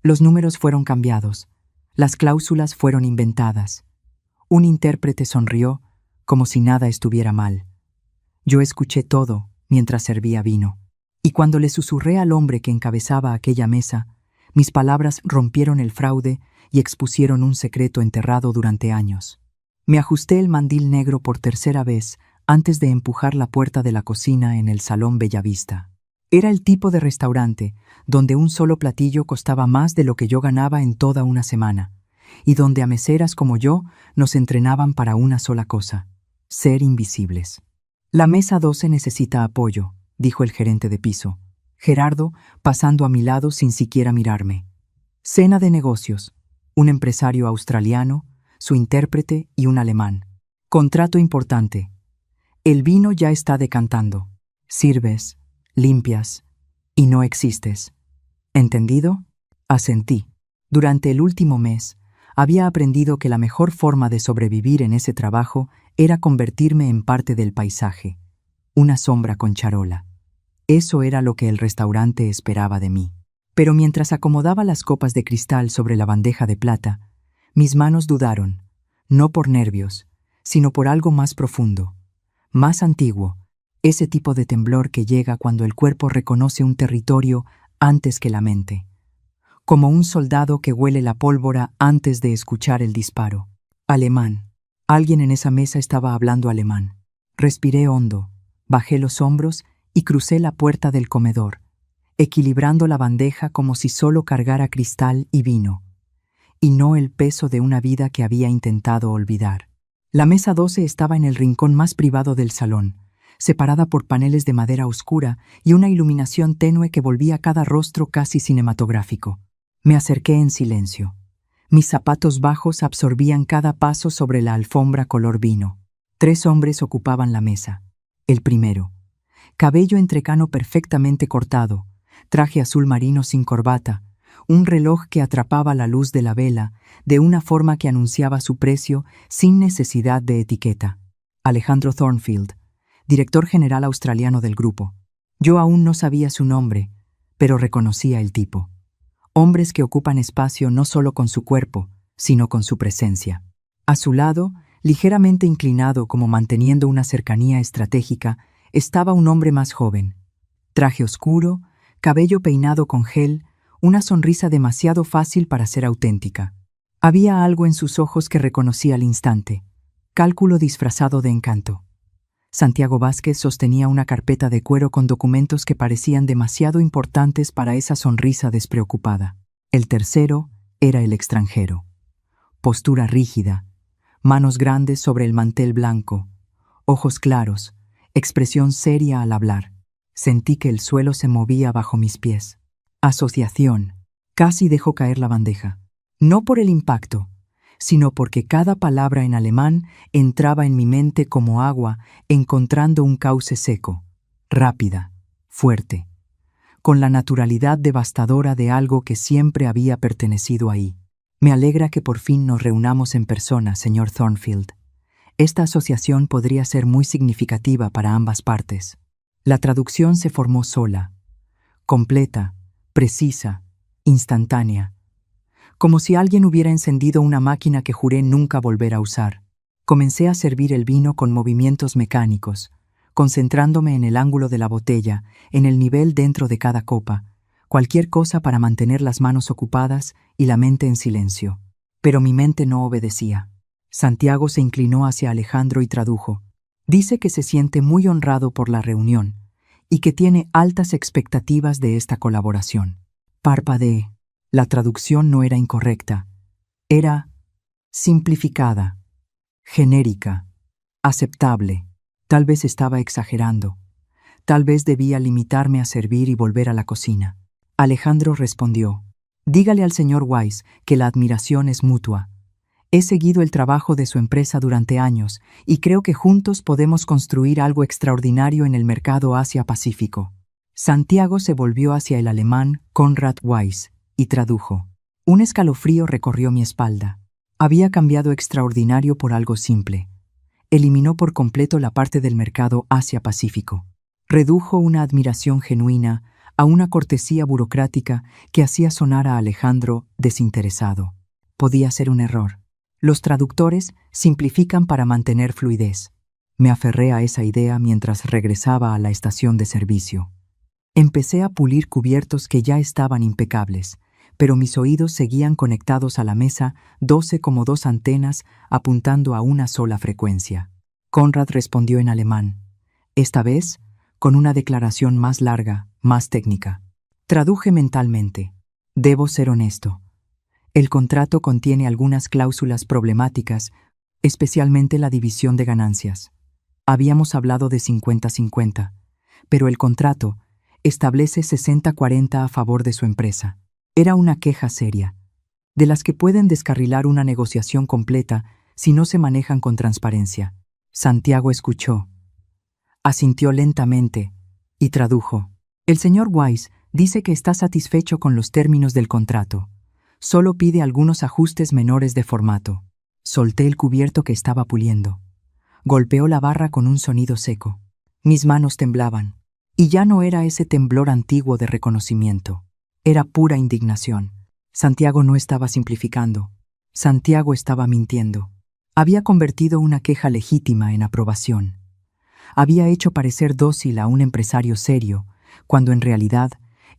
Los números fueron cambiados. Las cláusulas fueron inventadas. Un intérprete sonrió como si nada estuviera mal. Yo escuché todo mientras servía vino. Y cuando le susurré al hombre que encabezaba aquella mesa, mis palabras rompieron el fraude y expusieron un secreto enterrado durante años. Me ajusté el mandil negro por tercera vez antes de empujar la puerta de la cocina en el Salón Bellavista. Era el tipo de restaurante donde un solo platillo costaba más de lo que yo ganaba en toda una semana, y donde a meseras como yo nos entrenaban para una sola cosa: ser invisibles. La mesa 12 necesita apoyo, dijo el gerente de piso, Gerardo, pasando a mi lado sin siquiera mirarme. Cena de negocios, un empresario australiano, su intérprete y un alemán. Contrato importante. El vino ya está decantando. Sirves, limpias y no existes. ¿Entendido? Asentí. Durante el último mes, había aprendido que la mejor forma de sobrevivir en ese trabajo era convertirme en parte del paisaje, una sombra con charola. Eso era lo que el restaurante esperaba de mí. Pero mientras acomodaba las copas de cristal sobre la bandeja de plata, mis manos dudaron, no por nervios, sino por algo más profundo, más antiguo, ese tipo de temblor que llega cuando el cuerpo reconoce un territorio antes que la mente, como un soldado que huele la pólvora antes de escuchar el disparo. Alemán. Alguien en esa mesa estaba hablando alemán. Respiré hondo, bajé los hombros y crucé la puerta del comedor, equilibrando la bandeja como si solo cargara cristal y vino, y no el peso de una vida que había intentado olvidar. La mesa 12 estaba en el rincón más privado del salón, separada por paneles de madera oscura y una iluminación tenue que volvía cada rostro casi cinematográfico. Me acerqué en silencio. Mis zapatos bajos absorbían cada paso sobre la alfombra color vino. 3 hombres ocupaban la mesa. El primero, cabello entrecano perfectamente cortado, traje azul marino sin corbata, un reloj que atrapaba la luz de la vela de una forma que anunciaba su precio sin necesidad de etiqueta. Alejandro Thornfield, director general australiano del grupo. Yo aún no sabía su nombre, pero reconocía el tipo. Hombres que ocupan espacio no solo con su cuerpo, sino con su presencia. A su lado, ligeramente inclinado como manteniendo una cercanía estratégica, estaba un hombre más joven. Traje oscuro, cabello peinado con gel, una sonrisa demasiado fácil para ser auténtica. Había algo en sus ojos que reconocí al instante. Cálculo disfrazado de encanto. Santiago Vázquez sostenía una carpeta de cuero con documentos que parecían demasiado importantes para esa sonrisa despreocupada. El tercero era el extranjero. Postura rígida, manos grandes sobre el mantel blanco, ojos claros, expresión seria al hablar. Sentí que el suelo se movía bajo mis pies. Asociación. Casi dejó caer la bandeja. No por el impacto, sino porque cada palabra en alemán entraba en mi mente como agua encontrando un cauce seco, rápida, fuerte, con la naturalidad devastadora de algo que siempre había pertenecido ahí. Me alegra que por fin nos reunamos en persona, señor Thornfield. Esta asociación podría ser muy significativa para ambas partes. La traducción se formó sola, completa, precisa, instantánea, como si alguien hubiera encendido una máquina que juré nunca volver a usar. Comencé a servir el vino con movimientos mecánicos, concentrándome en el ángulo de la botella, en el nivel dentro de cada copa, cualquier cosa para mantener las manos ocupadas y la mente en silencio. Pero mi mente no obedecía. Santiago se inclinó hacia Alejandro y tradujo. Dice que se siente muy honrado por la reunión y que tiene altas expectativas de esta colaboración. Parpadeé. La traducción no era incorrecta. Era simplificada, genérica, aceptable. Tal vez estaba exagerando. Tal vez debía limitarme a servir y volver a la cocina. Alejandro respondió. Dígale al señor Weiss que la admiración es mutua. He seguido el trabajo de su empresa durante años y creo que juntos podemos construir algo extraordinario en el mercado Asia-Pacífico. Santiago se volvió hacia el alemán Konrad Weiss y tradujo. Un escalofrío recorrió mi espalda. Había cambiado extraordinario por algo simple. Eliminó por completo la parte del mercado Asia-Pacífico. Redujo una admiración genuina a una cortesía burocrática que hacía sonar a Alejandro desinteresado. Podía ser un error. Los traductores simplifican para mantener fluidez. Me aferré a esa idea mientras regresaba a la estación de servicio. Empecé a pulir cubiertos que ya estaban impecables, pero mis oídos seguían conectados a la mesa 12 como dos antenas apuntando a una sola frecuencia. Conrad respondió en alemán, esta vez con una declaración más larga, más técnica. Traduje mentalmente. Debo ser honesto. El contrato contiene algunas cláusulas problemáticas, especialmente la división de ganancias. Habíamos hablado de 50-50, pero el contrato establece 60-40 a favor de su empresa. Era una queja seria, de las que pueden descarrilar una negociación completa si no se manejan con transparencia. Santiago escuchó, asintió lentamente y tradujo. El señor Weiss dice que está satisfecho con los términos del contrato. Solo pide algunos ajustes menores de formato. Solté el cubierto que estaba puliendo. Golpeó la barra con un sonido seco. Mis manos temblaban. Y ya no era ese temblor antiguo de reconocimiento. Era pura indignación. Santiago no estaba simplificando. Santiago estaba mintiendo. Había convertido una queja legítima en aprobación. Había hecho parecer dócil a un empresario serio, cuando en realidad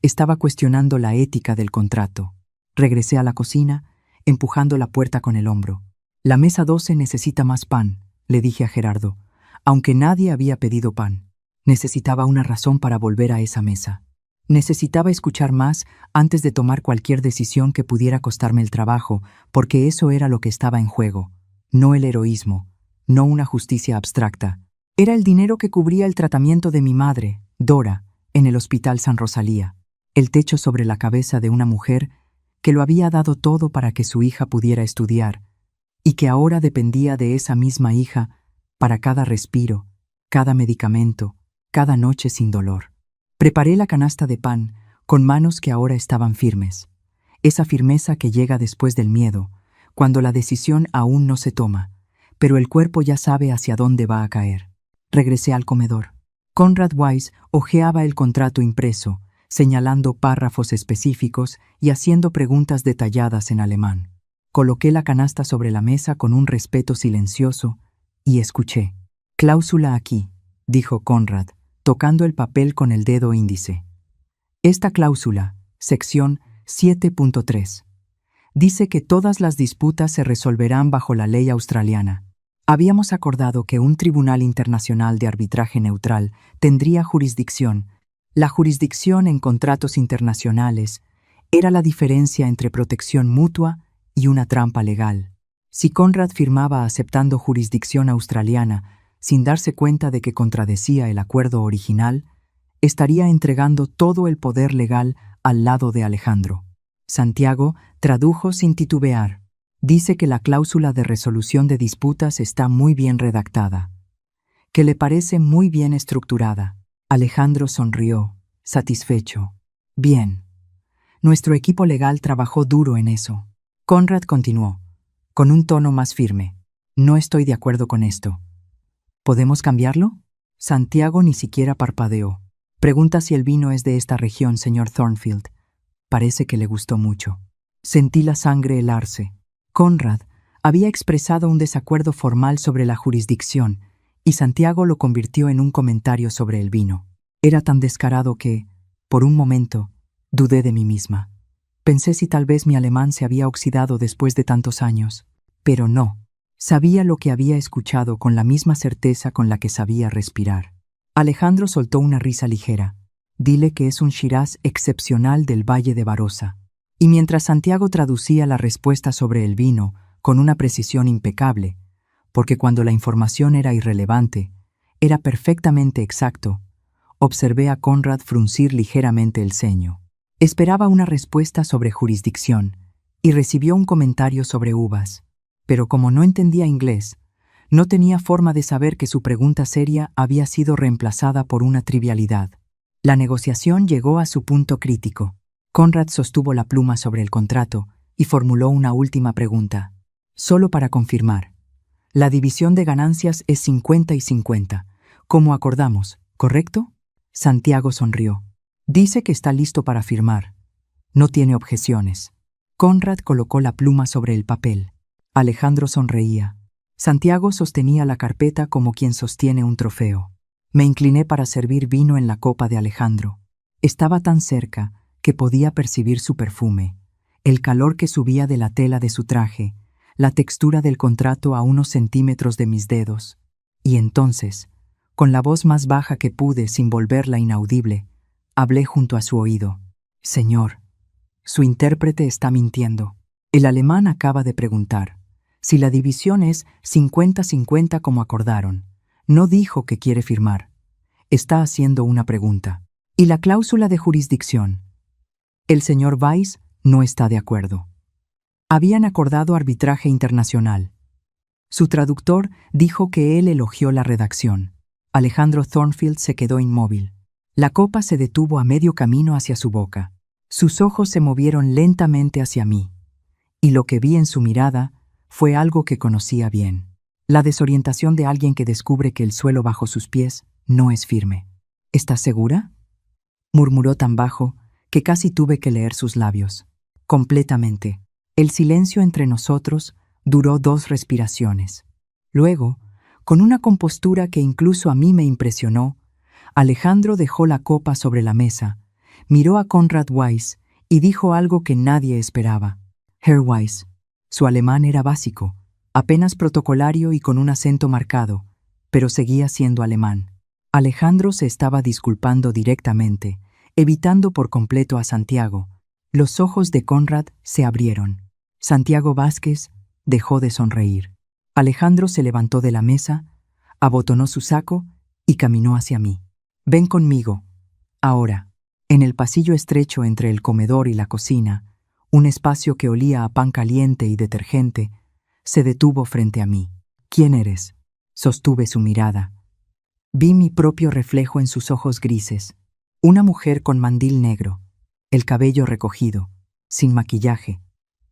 estaba cuestionando la ética del contrato. Regresé a la cocina, empujando la puerta con el hombro. La mesa 12 necesita más pan, le dije a Gerardo, aunque nadie había pedido pan. Necesitaba una razón para volver a esa mesa. Necesitaba escuchar más antes de tomar cualquier decisión que pudiera costarme el trabajo, porque eso era lo que estaba en juego. No el heroísmo, no una justicia abstracta. Era el dinero que cubría el tratamiento de mi madre, Dora, en el Hospital San Rosalía. El techo sobre la cabeza de una mujer que lo había dado todo para que su hija pudiera estudiar, y que ahora dependía de esa misma hija para cada respiro, cada medicamento, cada noche sin dolor. Preparé la canasta de pan con manos que ahora estaban firmes. Esa firmeza que llega después del miedo, cuando la decisión aún no se toma, pero el cuerpo ya sabe hacia dónde va a caer. Regresé al comedor. Conrad Weiss hojeaba el contrato impreso, señalando párrafos específicos y haciendo preguntas detalladas en alemán. Coloqué la canasta sobre la mesa con un respeto silencioso y escuché. Cláusula aquí, dijo Conrad, tocando el papel con el dedo índice. Esta cláusula, sección 7.3, dice que todas las disputas se resolverán bajo la ley australiana. Habíamos acordado que un tribunal internacional de arbitraje neutral tendría jurisdicción. La jurisdicción en contratos internacionales era la diferencia entre protección mutua y una trampa legal. Si Conrad firmaba aceptando jurisdicción australiana sin darse cuenta de que contradecía el acuerdo original, estaría entregando todo el poder legal al lado de Alejandro. Santiago tradujo sin titubear. Dice que la cláusula de resolución de disputas está muy bien redactada, que le parece muy bien estructurada. Alejandro sonrió, satisfecho. Bien. Nuestro equipo legal trabajó duro en eso. Conrad continuó, con un tono más firme. No estoy de acuerdo con esto. ¿Podemos cambiarlo? Santiago ni siquiera parpadeó. Pregunta si el vino es de esta región, señor Thornfield. Parece que le gustó mucho. Sentí la sangre helarse. Conrad había expresado un desacuerdo formal sobre la jurisdicción y Santiago lo convirtió en un comentario sobre el vino. Era tan descarado que, por un momento, dudé de mí misma. Pensé si tal vez mi alemán se había oxidado después de tantos años, pero no. Sabía lo que había escuchado con la misma certeza con la que sabía respirar. Alejandro soltó una risa ligera. Dile que es un Shiraz excepcional del Valle de Barossa. Y mientras Santiago traducía la respuesta sobre el vino con una precisión impecable, porque cuando la información era irrelevante, era perfectamente exacto, observé a Conrad fruncir ligeramente el ceño. Esperaba una respuesta sobre jurisdicción y recibió un comentario sobre uvas, pero como no entendía inglés, no tenía forma de saber que su pregunta seria había sido reemplazada por una trivialidad. La negociación llegó a su punto crítico. Conrad sostuvo la pluma sobre el contrato y formuló una última pregunta. Solo para confirmar. La división de ganancias es 50 y 50, como acordamos, ¿correcto? Santiago sonrió. Dice que está listo para firmar. No tiene objeciones. Conrad colocó la pluma sobre el papel. Alejandro sonreía. Santiago sostenía la carpeta como quien sostiene un trofeo. Me incliné para servir vino en la copa de Alejandro. Estaba tan cerca que podía percibir su perfume, el calor que subía de la tela de su traje, la textura del contrato a unos centímetros de mis dedos. Y entonces, con la voz más baja que pude sin volverla inaudible, hablé junto a su oído. Señor, su intérprete está mintiendo. El alemán acaba de preguntar si la división es 50-50 como acordaron. No dijo que quiere firmar. Está haciendo una pregunta. ¿Y la cláusula de jurisdicción? El señor Weiss no está de acuerdo. Habían acordado arbitraje internacional. Su traductor dijo que él elogió la redacción. Alejandro Thornfield se quedó inmóvil. La copa se detuvo a medio camino hacia su boca. Sus ojos se movieron lentamente hacia mí, y lo que vi en su mirada fue algo que conocía bien. La desorientación de alguien que descubre que el suelo bajo sus pies no es firme. ¿Estás segura?, murmuró tan bajo que casi tuve que leer sus labios. Completamente. El silencio entre nosotros duró 2 respiraciones. Luego, con una compostura que incluso a mí me impresionó, Alejandro dejó la copa sobre la mesa, miró a Conrad Weiss y dijo algo que nadie esperaba. Herr Weiss. Su alemán era básico, apenas protocolario y con un acento marcado, pero seguía siendo alemán. Alejandro se estaba disculpando directamente, evitando por completo a Santiago. Los ojos de Conrad se abrieron. Santiago Vázquez dejó de sonreír. Alejandro se levantó de la mesa, abotonó su saco y caminó hacia mí. Ven conmigo. Ahora. En el pasillo estrecho entre el comedor y la cocina, un espacio que olía a pan caliente y detergente, se detuvo frente a mí. ¿Quién eres?, sostuve su mirada. Vi mi propio reflejo en sus ojos grises. Una mujer con mandil negro, el cabello recogido, sin maquillaje,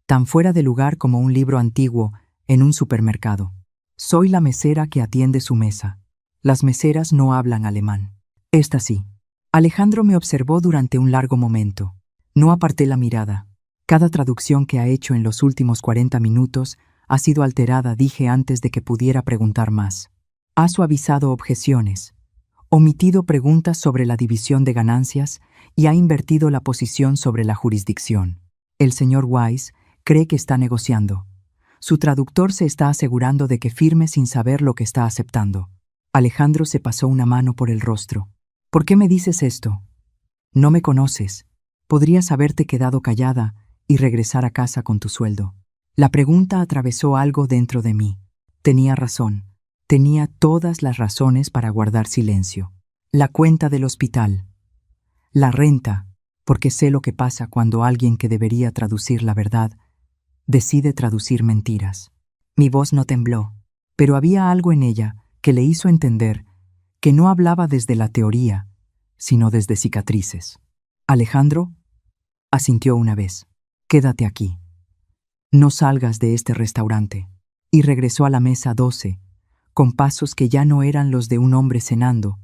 tan fuera de lugar como un libro antiguo en un supermercado. Soy la mesera que atiende su mesa. Las meseras no hablan alemán. Esta sí. Alejandro me observó durante un largo momento. No aparté la mirada. Cada traducción que ha hecho en los últimos 40 minutos ha sido alterada, dije antes de que pudiera preguntar más. Ha suavizado objeciones, omitido preguntas sobre la división de ganancias y ha invertido la posición sobre la jurisdicción. El señor Weiss cree que está negociando. Su traductor se está asegurando de que firme sin saber lo que está aceptando. Alejandro se pasó una mano por el rostro. ¿Por qué me dices esto? No me conoces. Podrías haberte quedado callada y regresar a casa con tu sueldo. La pregunta atravesó algo dentro de mí. Tenía razón. Tenía todas las razones para guardar silencio. La cuenta del hospital. La renta, porque sé lo que pasa cuando alguien que debería traducir la verdad decide traducir mentiras. Mi voz no tembló, pero había algo en ella que le hizo entender que no hablaba desde la teoría, sino desde cicatrices. Alejandro asintió una vez. Quédate aquí. No salgas de este restaurante. Y regresó a la mesa 12, con pasos que ya no eran los de un hombre cenando,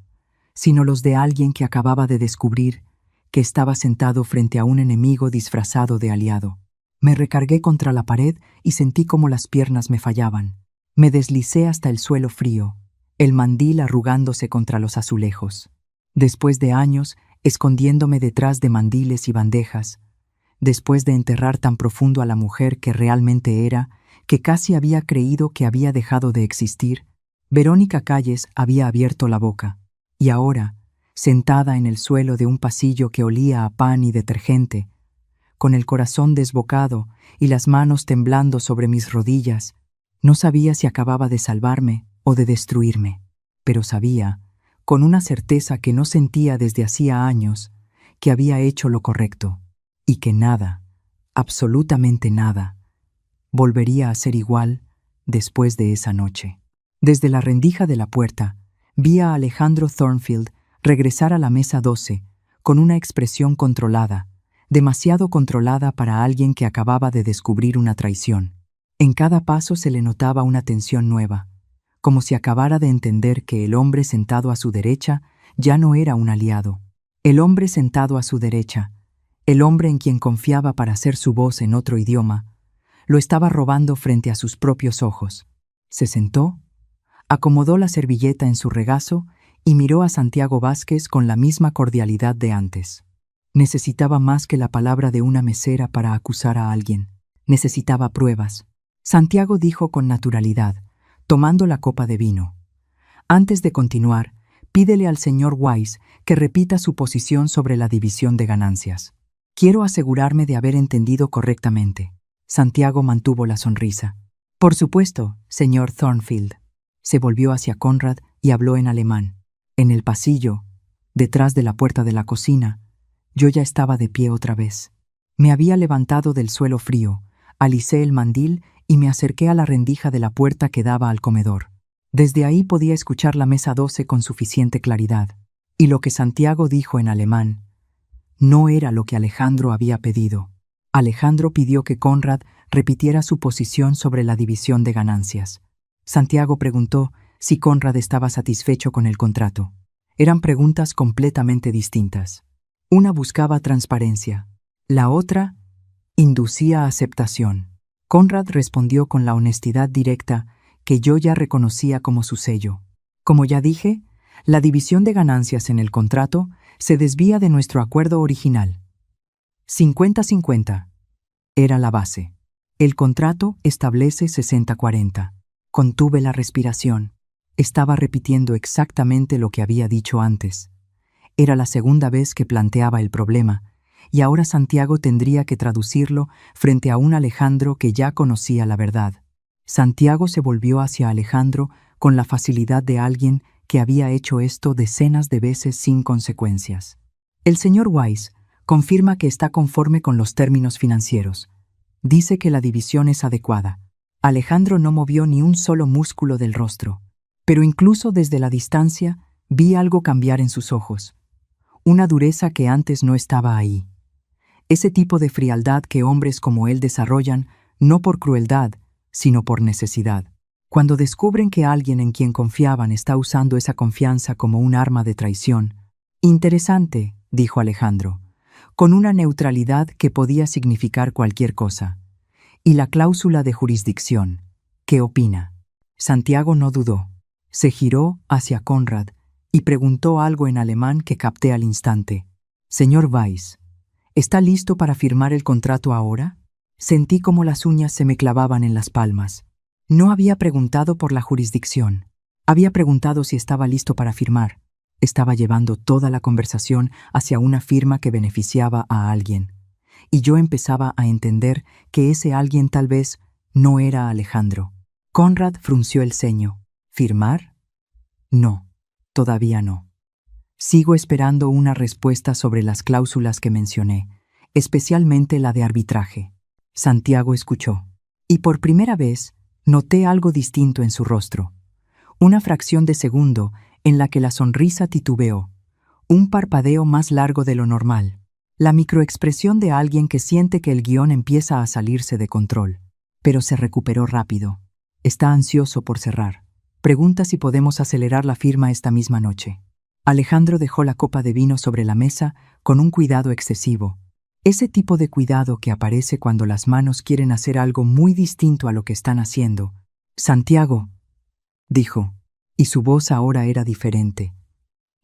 sino los de alguien que acababa de descubrir que estaba sentado frente a un enemigo disfrazado de aliado. Me recargué contra la pared y sentí como las piernas me fallaban. Me deslicé hasta el suelo frío, el mandil arrugándose contra los azulejos. Después de años, escondiéndome detrás de mandiles y bandejas, después de enterrar tan profundo a la mujer que realmente era, que casi había creído que había dejado de existir, Verónica Calles había abierto la boca, y ahora, sentada en el suelo de un pasillo que olía a pan y detergente, con el corazón desbocado y las manos temblando sobre mis rodillas, no sabía si acababa de salvarme o de destruirme, pero sabía, con una certeza que no sentía desde hacía años, que había hecho lo correcto, y que nada, absolutamente nada, volvería a ser igual después de esa noche. Desde la rendija de la puerta, vi a Alejandro Thornfield regresar a la mesa 12 con una expresión controlada, demasiado controlada para alguien que acababa de descubrir una traición. En cada paso se le notaba una tensión nueva, como si acabara de entender que el hombre sentado a su derecha ya no era un aliado, El hombre sentado a su derecha, el hombre en quien confiaba para hacer su voz en otro idioma, lo estaba robando frente a sus propios ojos. Se sentó, acomodó la servilleta en su regazo y miró a Santiago Vázquez con la misma cordialidad de antes. Necesitaba más que la palabra de una mesera para acusar a alguien. Necesitaba pruebas. Santiago dijo con naturalidad, tomando la copa de vino. Antes de continuar, pídele al señor Weiss que repita su posición sobre la división de ganancias. Quiero asegurarme de haber entendido correctamente. Santiago mantuvo la sonrisa. Por supuesto, señor Thornfield. Se volvió hacia Conrad y habló en alemán. En el pasillo, detrás de la puerta de la cocina, yo ya estaba de pie otra vez. Me había levantado del suelo frío, alicé el mandil y me acerqué a la rendija de la puerta que daba al comedor. Desde ahí podía escuchar la mesa 12 con suficiente claridad, y lo que Santiago dijo en alemán no era lo que Alejandro había pedido. Alejandro pidió que Conrad repitiera su posición sobre la división de ganancias. Santiago preguntó si Conrad estaba satisfecho con el contrato. Eran preguntas completamente distintas. Una buscaba transparencia, la otra inducía aceptación. Conrad respondió con la honestidad directa que yo ya reconocía como su sello. Como ya dije, la división de ganancias en el contrato se desvía de nuestro acuerdo original. 50-50 era la base. El contrato establece 60-40. Contuve la respiración. Estaba repitiendo exactamente lo que había dicho antes. Era la segunda vez que planteaba el problema, y ahora Santiago tendría que traducirlo frente a un Alejandro que ya conocía la verdad. Santiago se volvió hacia Alejandro con la facilidad de alguien que había hecho esto decenas de veces sin consecuencias. El señor Weiss confirma que está conforme con los términos financieros. Dice que la división es adecuada. Alejandro no movió ni un solo músculo del rostro, pero incluso desde la distancia vi algo cambiar en sus ojos. Una dureza que antes no estaba ahí. Ese tipo de frialdad que hombres como él desarrollan no por crueldad, sino por necesidad. Cuando descubren que alguien en quien confiaban está usando esa confianza como un arma de traición. Interesante, dijo Alejandro, con una neutralidad que podía significar cualquier cosa. Y la cláusula de jurisdicción. ¿Qué opina? Santiago no dudó. Se giró hacia Conrad y preguntó algo en alemán que capté al instante. Señor Weiss, ¿está listo para firmar el contrato ahora? Sentí como las uñas se me clavaban en las palmas. No había preguntado por la jurisdicción. Había preguntado si estaba listo para firmar. Estaba llevando toda la conversación hacia una firma que beneficiaba a alguien. Y yo empezaba a entender que ese alguien tal vez no era Alejandro. Conrad frunció el ceño. ¿Firmar? No, todavía no. Sigo esperando una respuesta sobre las cláusulas que mencioné, especialmente la de arbitraje. Santiago escuchó. Y por primera vez noté algo distinto en su rostro. Una fracción de segundo en la que la sonrisa titubeó. Un parpadeo más largo de lo normal. La microexpresión de alguien que siente que el guión empieza a salirse de control. Pero se recuperó rápido. Está ansioso por cerrar. Pregunta si podemos acelerar la firma esta misma noche. Alejandro dejó la copa de vino sobre la mesa con un cuidado excesivo. Ese tipo de cuidado que aparece cuando las manos quieren hacer algo muy distinto a lo que están haciendo. Santiago, dijo, y su voz ahora era diferente.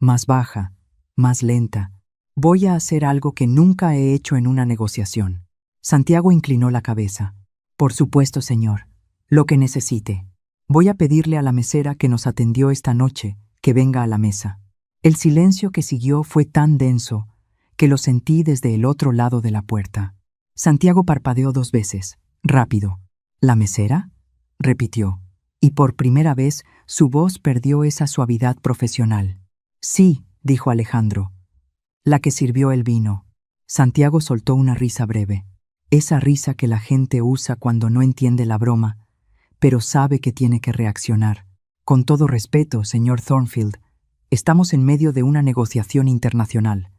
Más baja, más lenta. Voy a hacer algo que nunca he hecho en una negociación. Santiago inclinó la cabeza. Por supuesto, señor. Lo que necesite. Voy a pedirle a la mesera que nos atendió esta noche que venga a la mesa. El silencio que siguió fue tan denso que lo sentí desde el otro lado de la puerta. Santiago parpadeó 2 veces, rápido. ¿La mesera?, repitió, y por primera vez su voz perdió esa suavidad profesional. Sí, dijo Alejandro. La que sirvió el vino. Santiago soltó una risa breve. Esa risa que la gente usa cuando no entiende la broma, pero sabe que tiene que reaccionar. Con todo respeto, señor Thornfield, estamos en medio de una negociación internacional.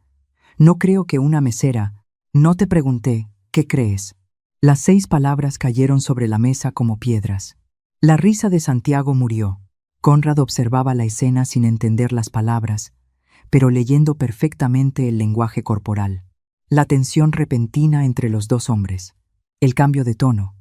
No creo que una mesera... No te pregunté, ¿qué crees? Las 6 palabras cayeron sobre la mesa como piedras. La risa de Santiago murió. Conrad observaba la escena sin entender las palabras, pero leyendo perfectamente el lenguaje corporal. La tensión repentina entre los dos hombres, el cambio de tono,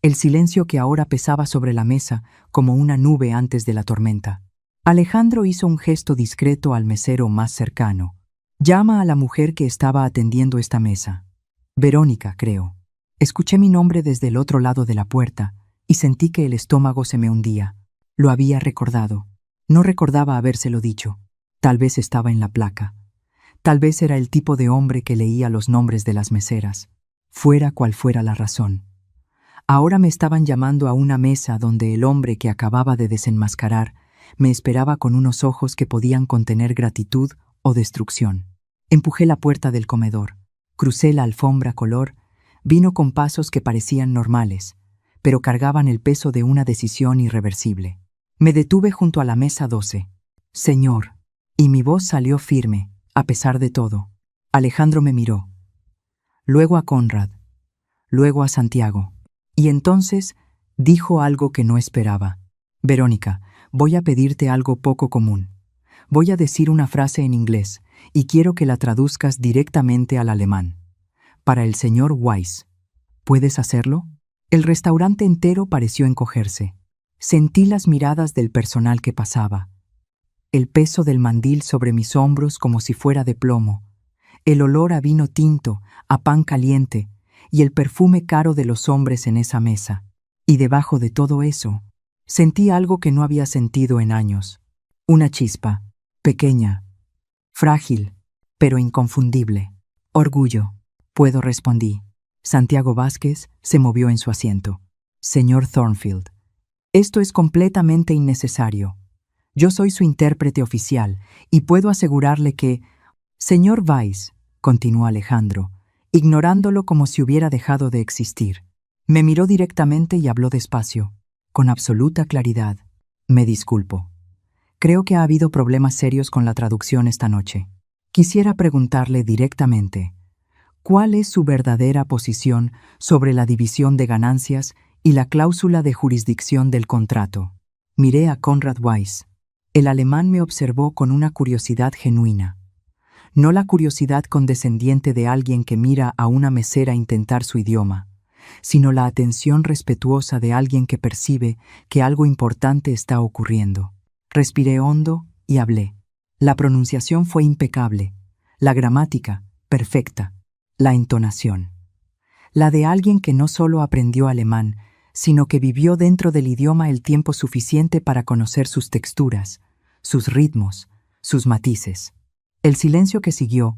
el silencio que ahora pesaba sobre la mesa como una nube antes de la tormenta. Alejandro hizo un gesto discreto al mesero más cercano. Llama a la mujer que estaba atendiendo esta mesa. Verónica, creo. Escuché mi nombre desde el otro lado de la puerta y sentí que el estómago se me hundía. Lo había recordado. No recordaba habérselo dicho. Tal vez estaba en la placa. Tal vez era el tipo de hombre que leía los nombres de las meseras. Fuera cual fuera la razón. Ahora me estaban llamando a una mesa donde el hombre que acababa de desenmascarar me esperaba con unos ojos que podían contener gratitud o destrucción. Empujé la puerta del comedor. Crucé la alfombra color. Vino con pasos que parecían normales, pero cargaban el peso de una decisión irreversible. Me detuve junto a la mesa 12. Señor. Y mi voz salió firme, a pesar de todo. Alejandro me miró. Luego a Conrad. Luego a Santiago. Y entonces dijo algo que no esperaba. Verónica, voy a pedirte algo poco común. Voy a decir una frase en inglés y quiero que la traduzcas directamente al alemán. Para el señor Weiss. ¿Puedes hacerlo? El restaurante entero pareció encogerse. Sentí las miradas del personal que pasaba. El peso del mandil sobre mis hombros como si fuera de plomo. El olor a vino tinto, a pan caliente y el perfume caro de los hombres en esa mesa. Y debajo de todo eso, sentí algo que no había sentido en años. Una chispa, pequeña, frágil, pero inconfundible. Orgullo. Puedo, respondí. Santiago Vázquez se movió en su asiento. Señor Thornfield, esto es completamente innecesario. Yo soy su intérprete oficial y puedo asegurarle que... Señor Weiss, continuó Alejandro, ignorándolo como si hubiera dejado de existir. Me miró directamente y habló despacio, con absoluta claridad. Me disculpo. Creo que ha habido problemas serios con la traducción esta noche. Quisiera preguntarle directamente, ¿cuál es su verdadera posición sobre la división de ganancias y la cláusula de jurisdicción del contrato? Miré a Conrad Weiss. El alemán me observó con una curiosidad genuina. No la curiosidad condescendiente de alguien que mira a una mesera intentar su idioma, sino la atención respetuosa de alguien que percibe que algo importante está ocurriendo. Respiré hondo y hablé. La pronunciación fue impecable, la gramática, perfecta, la entonación. La de alguien que no solo aprendió alemán, sino que vivió dentro del idioma el tiempo suficiente para conocer sus texturas, sus ritmos, sus matices. El silencio que siguió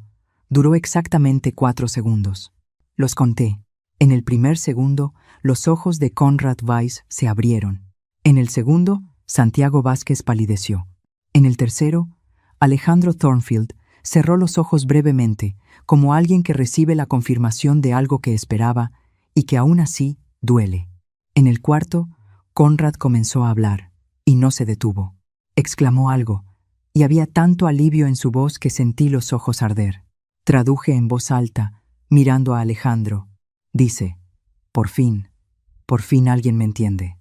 duró exactamente 4 segundos. Los conté. En el primer segundo, los ojos de Conrad Weiss se abrieron. En el segundo, Santiago Vázquez palideció. En el tercero, Alejandro Thornfield cerró los ojos brevemente, como alguien que recibe la confirmación de algo que esperaba y que aún así duele. En el cuarto, Conrad comenzó a hablar, y no se detuvo. Exclamó algo, y había tanto alivio en su voz que sentí los ojos arder. Traduje en voz alta, mirando a Alejandro. Dice, por fin alguien me entiende.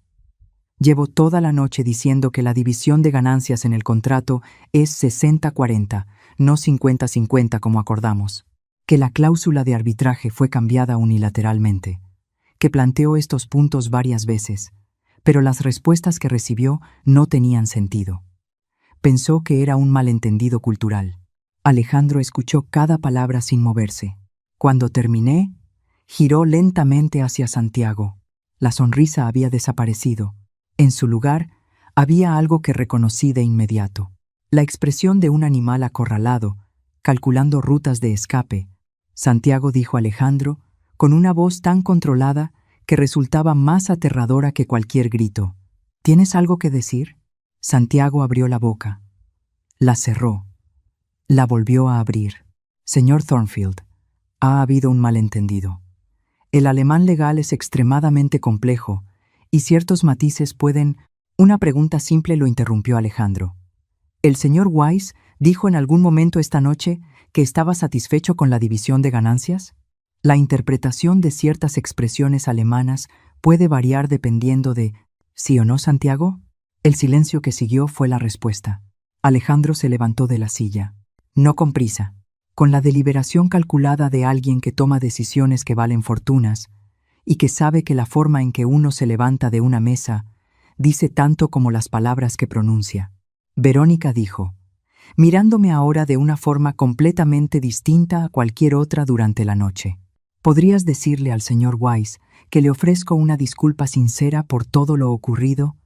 Llevo toda la noche diciendo que la división de ganancias en el contrato es 60-40, no 50-50 como acordamos. Que la cláusula de arbitraje fue cambiada unilateralmente. Que planteó estos puntos varias veces, pero las respuestas que recibió no tenían sentido. Pensó que era un malentendido cultural. Alejandro escuchó cada palabra sin moverse. Cuando terminé, giró lentamente hacia Santiago. La sonrisa había desaparecido. En su lugar, había algo que reconocí de inmediato. La expresión de un animal acorralado, calculando rutas de escape. Santiago dijo a Alejandro, con una voz tan controlada que resultaba más aterradora que cualquier grito. ¿Tienes algo que decir? Santiago abrió la boca. La cerró. La volvió a abrir. Señor Thornfield, ha habido un malentendido. El alemán legal es extremadamente complejo y ciertos matices pueden... Una pregunta simple lo interrumpió Alejandro. ¿El señor Weiss dijo en algún momento esta noche que estaba satisfecho con la división de ganancias? La interpretación de ciertas expresiones alemanas puede variar dependiendo de ¿sí o no, Santiago? El silencio que siguió fue la respuesta. Alejandro se levantó de la silla. no con prisa, con la deliberación calculada de alguien que toma decisiones que valen fortunas y que sabe que la forma en que uno se levanta de una mesa dice tanto como las palabras que pronuncia. Verónica dijo, mirándome ahora de una forma completamente distinta a cualquier otra durante la noche. ¿Podrías decirle al señor Wise que le ofrezco una disculpa sincera por todo lo ocurrido,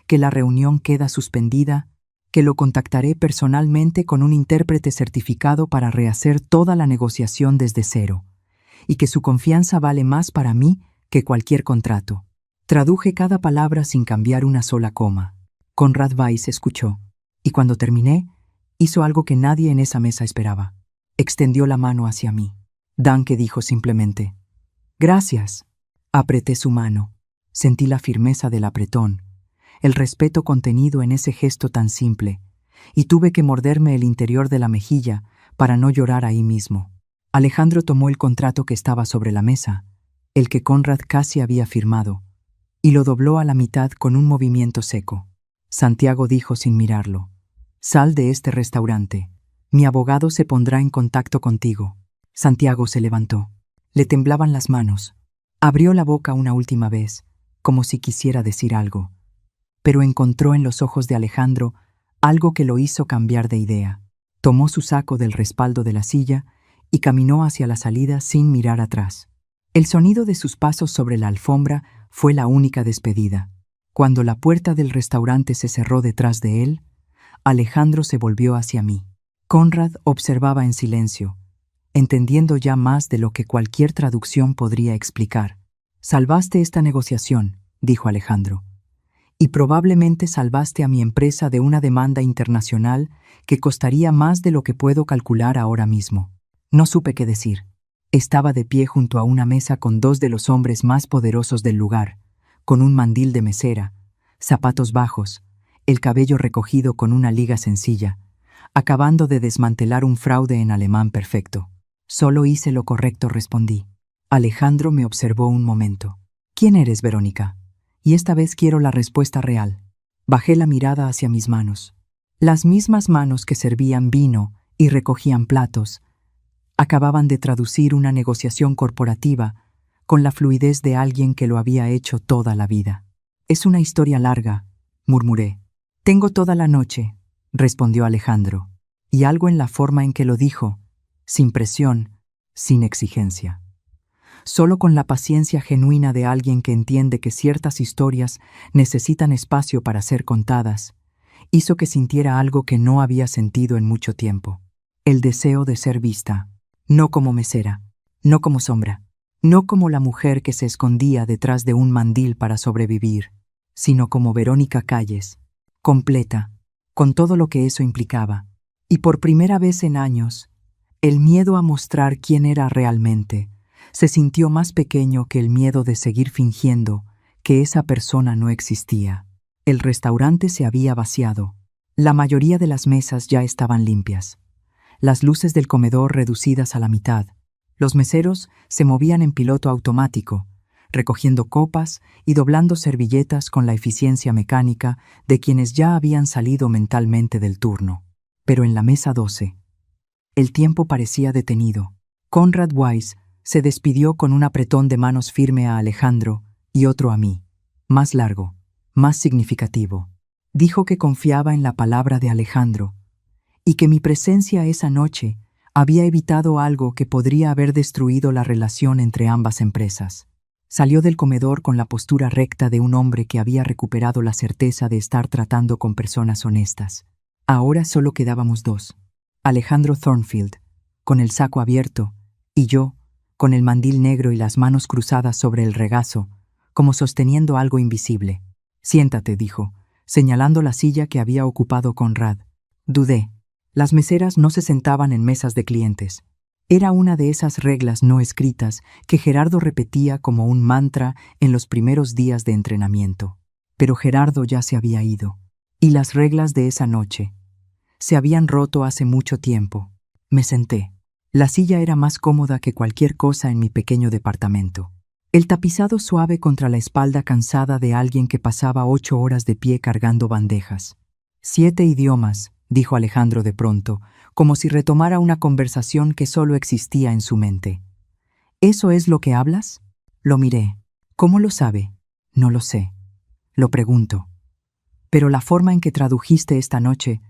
que la reunión queda suspendida, que lo contactaré personalmente con un intérprete certificado para rehacer toda la negociación desde cero, y que su confianza vale más para mí que cualquier contrato? Traduje cada palabra sin cambiar una sola coma. Conrad Weiss escuchó, y cuando terminé, hizo algo que nadie en esa mesa esperaba. Extendió la mano hacia mí. Danke dijo simplemente. Gracias. Apreté su mano. Sentí la firmeza del apretón, el respeto contenido en ese gesto tan simple, y tuve que morderme el interior de la mejilla para no llorar ahí mismo. Alejandro tomó el contrato que estaba sobre la mesa, el que Conrad casi había firmado, y lo dobló a la mitad con un movimiento seco. Santiago dijo sin mirarlo, «Sal de este restaurante. Mi abogado se pondrá en contacto contigo». Santiago se levantó. Le temblaban las manos. Abrió la boca una última vez, como si quisiera decir algo, pero encontró en los ojos de Alejandro algo que lo hizo cambiar de idea. Tomó su saco del respaldo de la silla y caminó hacia la salida sin mirar atrás. El sonido de sus pasos sobre la alfombra fue la única despedida. Cuando la puerta del restaurante se cerró detrás de él, Alejandro se volvió hacia mí. Conrad observaba en silencio, entendiendo ya más de lo que cualquier traducción podría explicar. «Salvaste esta negociación», dijo Alejandro, «y probablemente salvaste a mi empresa de una demanda internacional que costaría más de lo que puedo calcular ahora mismo». No supe qué decir. Estaba de pie junto a una mesa con dos de los hombres más poderosos del lugar, con un mandil de mesera, zapatos bajos, el cabello recogido con una liga sencilla, acabando de desmantelar un fraude en alemán perfecto. «Solo hice lo correcto», respondí. Alejandro me observó un momento. «¿Quién eres, Verónica?» Y esta vez quiero la respuesta real. Bajé la mirada hacia mis manos. Las mismas manos que servían vino y recogían platos acababan de traducir una negociación corporativa con la fluidez de alguien que lo había hecho toda la vida. «Es una historia larga», murmuré. «Tengo toda la noche», respondió Alejandro, y algo en la forma en que lo dijo, sin presión, sin exigencia. Solo con la paciencia genuina de alguien que entiende que ciertas historias necesitan espacio para ser contadas, hizo que sintiera algo que no había sentido en mucho tiempo. El deseo de ser vista, no como mesera, no como sombra, no como la mujer que se escondía detrás de un mandil para sobrevivir, sino como Verónica Calles, completa, con todo lo que eso implicaba. Y por primera vez en años, el miedo a mostrar quién era realmente se sintió más pequeño que el miedo de seguir fingiendo que esa persona no existía. El restaurante se había vaciado. La mayoría de las mesas ya estaban limpias. Las luces del comedor reducidas a la mitad. Los meseros se movían en piloto automático, recogiendo copas y doblando servilletas con la eficiencia mecánica de quienes ya habían salido mentalmente del turno. Pero en la mesa 12, el tiempo parecía detenido. Conrad Weiss se despidió con un apretón de manos firme a Alejandro y otro a mí, más largo, más significativo. Dijo que confiaba en la palabra de Alejandro y que mi presencia esa noche había evitado algo que podría haber destruido la relación entre ambas empresas. Salió del comedor con la postura recta de un hombre que había recuperado la certeza de estar tratando con personas honestas. Ahora solo quedábamos dos. Alejandro Thornfield, con el saco abierto, y yo, con el mandil negro y las manos cruzadas sobre el regazo, como sosteniendo algo invisible. «Siéntate», dijo, señalando la silla que había ocupado Conrad. Dudé. Las meseras no se sentaban en mesas de clientes. Era una de esas reglas no escritas que Gerardo repetía como un mantra en los primeros días de entrenamiento. Pero Gerardo ya se había ido. Y las reglas de esa noche se habían roto hace mucho tiempo. Me senté. La silla era más cómoda que cualquier cosa en mi pequeño departamento. El tapizado suave contra la espalda cansada de alguien que pasaba 8 horas de pie cargando bandejas. 7 idiomas, dijo Alejandro de pronto, como si retomara una conversación que solo existía en su mente. ¿Eso es lo que hablas? Lo miré. ¿Cómo lo sabe? No lo sé. Lo pregunto. Pero la forma en que tradujiste esta noche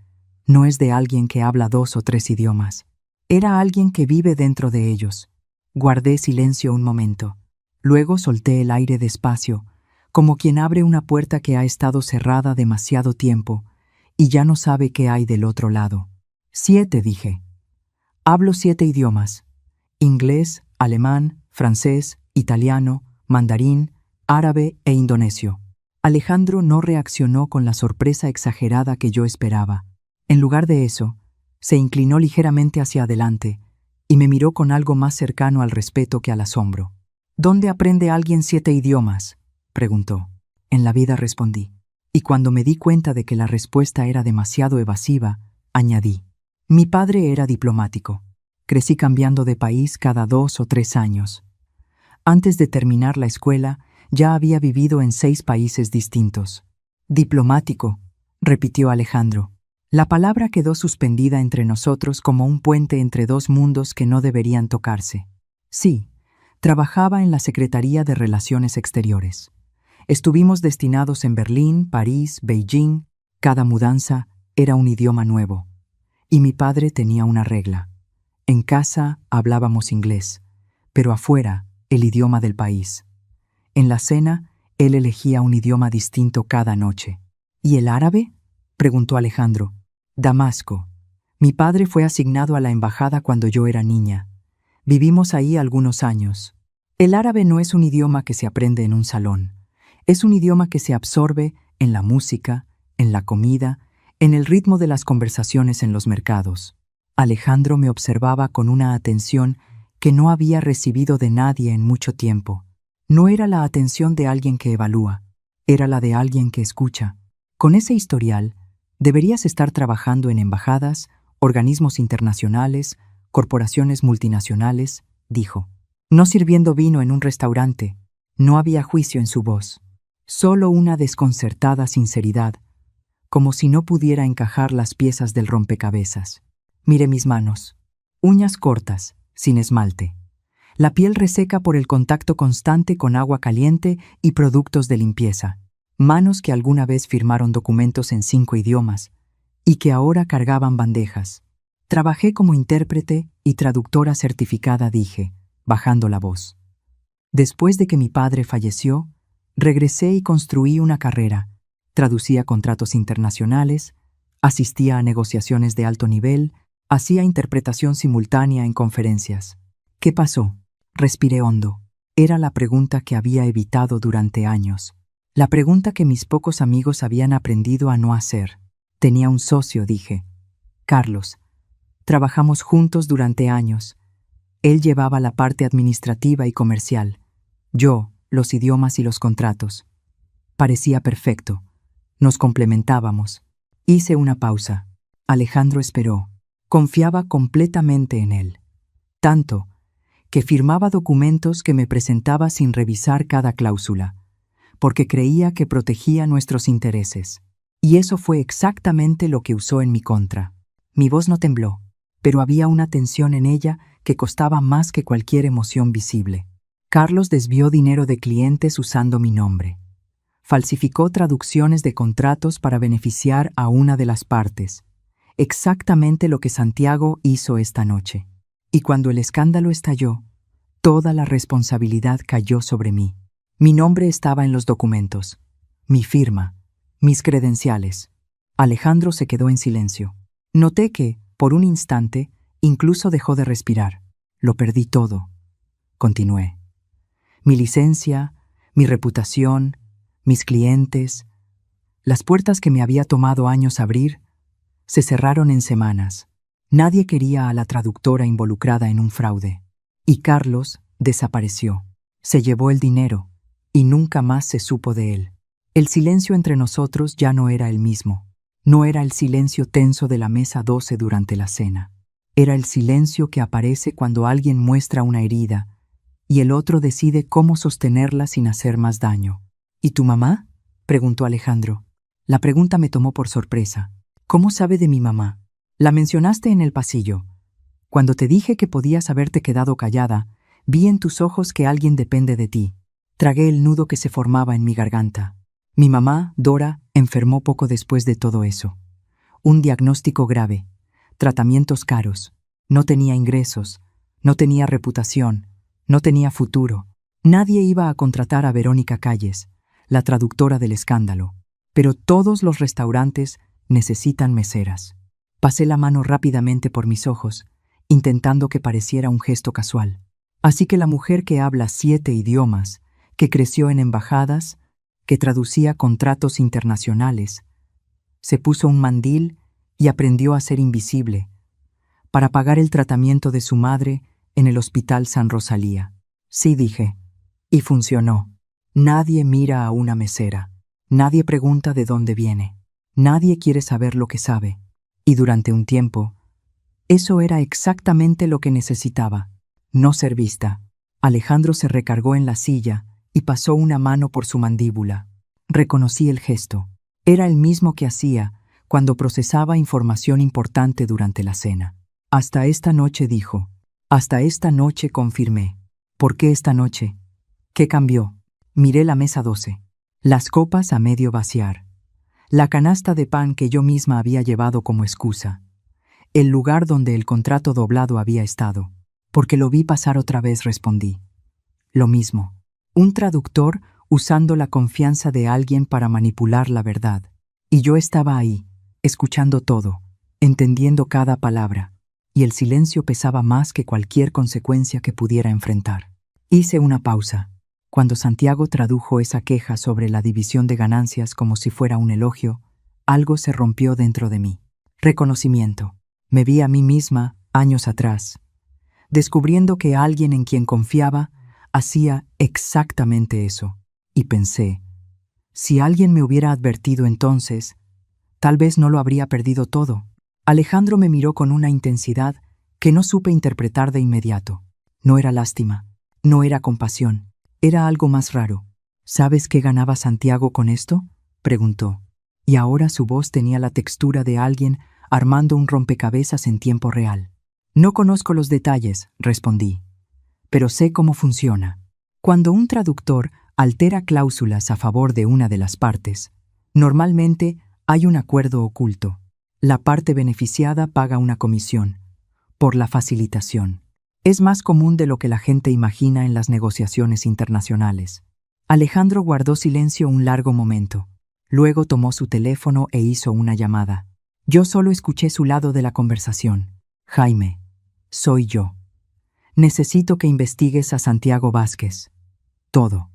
no es de alguien que habla 2 o 3 idiomas. Era alguien que vive dentro de ellos. Guardé silencio un momento. Luego solté el aire despacio, como quien abre una puerta que ha estado cerrada demasiado tiempo y ya no sabe qué hay del otro lado. 7, dije. Hablo 7 idiomas: inglés, alemán, francés, italiano, mandarín, árabe e indonesio. Alejandro no reaccionó con la sorpresa exagerada que yo esperaba. En lugar de eso, se inclinó ligeramente hacia adelante y me miró con algo más cercano al respeto que al asombro. ¿Dónde aprende alguien 7 idiomas?, preguntó. En la vida, respondí. Y cuando me di cuenta de que la respuesta era demasiado evasiva, añadí. Mi padre era diplomático. Crecí cambiando de país cada 2 o 3 años. Antes de terminar la escuela, ya había vivido en 6 países distintos. Diplomático, repitió Alejandro. La palabra quedó suspendida entre nosotros como un puente entre 2 mundos que no deberían tocarse. Sí, trabajaba en la Secretaría de Relaciones Exteriores. Estuvimos destinados en Berlín, París, Beijing. Cada mudanza era un idioma nuevo. Y mi padre tenía una regla. En casa hablábamos inglés, pero afuera el idioma del país. En la cena, él elegía un idioma distinto cada noche. ¿Y el árabe?, preguntó Alejandro. Damasco. Mi padre fue asignado a la embajada cuando yo era niña. Vivimos ahí algunos años. El árabe no es un idioma que se aprende en un salón. Es un idioma que se absorbe en la música, en la comida, en el ritmo de las conversaciones en los mercados. Alejandro me observaba con una atención que no había recibido de nadie en mucho tiempo. No era la atención de alguien que evalúa, era la de alguien que escucha. Con ese historial, deberías estar trabajando en embajadas, organismos internacionales, corporaciones multinacionales, dijo. No sirviendo vino en un restaurante. No había juicio en su voz. Solo una desconcertada sinceridad, como si no pudiera encajar las piezas del rompecabezas. Miré mis manos. Uñas cortas, sin esmalte. La piel reseca por el contacto constante con agua caliente y productos de limpieza. Manos que alguna vez firmaron documentos en 5 idiomas y que ahora cargaban bandejas. Trabajé como intérprete y traductora certificada, dije, bajando la voz. Después de que mi padre falleció, regresé y construí una carrera. Traducía contratos internacionales, asistía a negociaciones de alto nivel, hacía interpretación simultánea en conferencias. ¿Qué pasó? Respiré hondo. Era la pregunta que había evitado durante años. La pregunta que mis pocos amigos habían aprendido a no hacer. Tenía un socio, dije. Carlos. Trabajamos juntos durante años. Él llevaba la parte administrativa y comercial. Yo, los idiomas y los contratos. Parecía perfecto. Nos complementábamos. Hice una pausa. Alejandro esperó. Confiaba completamente en él. Tanto que firmaba documentos que me presentaba sin revisar cada cláusula, porque creía que protegía nuestros intereses. Y eso fue exactamente lo que usó en mi contra. Mi voz no tembló, pero había una tensión en ella que costaba más que cualquier emoción visible. Carlos desvió dinero de clientes usando mi nombre. Falsificó traducciones de contratos para beneficiar a una de las partes. Exactamente lo que Santiago hizo esta noche. Y cuando el escándalo estalló, toda la responsabilidad cayó sobre mí. Mi nombre estaba en los documentos, mi firma, mis credenciales. Alejandro se quedó en silencio. Noté que, por un instante, incluso dejó de respirar. Lo perdí todo. Continué. Mi licencia, mi reputación, mis clientes, las puertas que me había tomado años abrir, se cerraron en semanas. Nadie quería a la traductora involucrada en un fraude. Y Carlos desapareció. Se llevó el dinero y nunca más se supo de él. El silencio entre nosotros ya no era el mismo. No era el silencio tenso de la mesa 12 durante la cena. Era el silencio que aparece cuando alguien muestra una herida y el otro decide cómo sostenerla sin hacer más daño. ¿Y tu mamá?, preguntó Alejandro. La pregunta me tomó por sorpresa. ¿Cómo sabe de mi mamá? La mencionaste en el pasillo. Cuando te dije que podías haberte quedado callada, vi en tus ojos que alguien depende de ti. Tragué el nudo que se formaba en mi garganta. Mi mamá, Dora, enfermó poco después de todo eso. Un diagnóstico grave, tratamientos caros, no tenía ingresos, no tenía reputación, no tenía futuro. Nadie iba a contratar a Verónica Calles, la traductora del escándalo, pero todos los restaurantes necesitan meseras. Pasé la mano rápidamente por mis ojos, intentando que pareciera un gesto casual. Así que la mujer que habla 7 idiomas, que creció en embajadas, que traducía contratos internacionales, se puso un mandil y aprendió a ser invisible, para pagar el tratamiento de su madre en el Hospital San Rosalía. Sí, dije, y funcionó. Nadie mira a una mesera, nadie pregunta de dónde viene, nadie quiere saber lo que sabe. Y durante un tiempo, eso era exactamente lo que necesitaba, no ser vista. Alejandro se recargó en la silla y pasó una mano por su mandíbula. Reconocí el gesto. Era el mismo que hacía cuando procesaba información importante durante la cena. Hasta esta noche, dijo. Hasta esta noche, confirmé. ¿Por qué esta noche? ¿Qué cambió? Miré la mesa 12. Las copas a medio vaciar. La canasta de pan que yo misma había llevado como excusa. El lugar donde el contrato doblado había estado. Porque lo vi pasar otra vez, respondí. Lo mismo. Un traductor usando la confianza de alguien para manipular la verdad. Y yo estaba ahí, escuchando todo, entendiendo cada palabra, y el silencio pesaba más que cualquier consecuencia que pudiera enfrentar. Hice una pausa. Cuando Santiago tradujo esa queja sobre la división de ganancias como si fuera un elogio, algo se rompió dentro de mí. Reconocimiento. Me vi a mí misma, años atrás, descubriendo que alguien en quien confiaba hacía exactamente eso. Y pensé, si alguien me hubiera advertido entonces, tal vez no lo habría perdido todo. Alejandro me miró con una intensidad que no supe interpretar de inmediato. No era lástima, no era compasión, era algo más raro. ¿Sabes qué ganaba Santiago con esto?, preguntó. Y ahora su voz tenía la textura de alguien armando un rompecabezas en tiempo real. No conozco los detalles, respondí, pero sé cómo funciona. Cuando un traductor altera cláusulas a favor de una de las partes, normalmente hay un acuerdo oculto. La parte beneficiada paga una comisión por la facilitación. Es más común de lo que la gente imagina en las negociaciones internacionales. Alejandro guardó silencio un largo momento. Luego tomó su teléfono e hizo una llamada. Yo solo escuché su lado de la conversación. Jaime, soy yo. Necesito que investigues a Santiago Vázquez. Todo.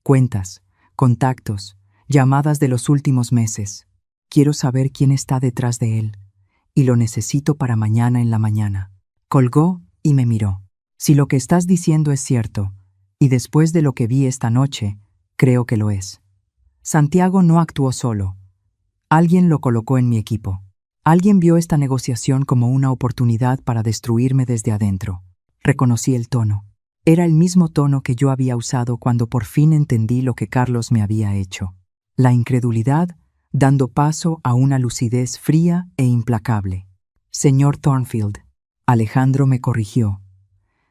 Cuentas, contactos, llamadas de los últimos meses. Quiero saber quién está detrás de él, y lo necesito para mañana en la mañana. Colgó y me miró. Si lo que estás diciendo es cierto, y después de lo que vi esta noche, creo que lo es. Santiago no actuó solo. Alguien lo colocó en mi equipo. Alguien vio esta negociación como una oportunidad para destruirme desde adentro. Reconocí el tono. Era el mismo tono que yo había usado cuando por fin entendí lo que Carlos me había hecho. La incredulidad, dando paso a una lucidez fría e implacable. Señor Thornfield, Alejandro me corrigió.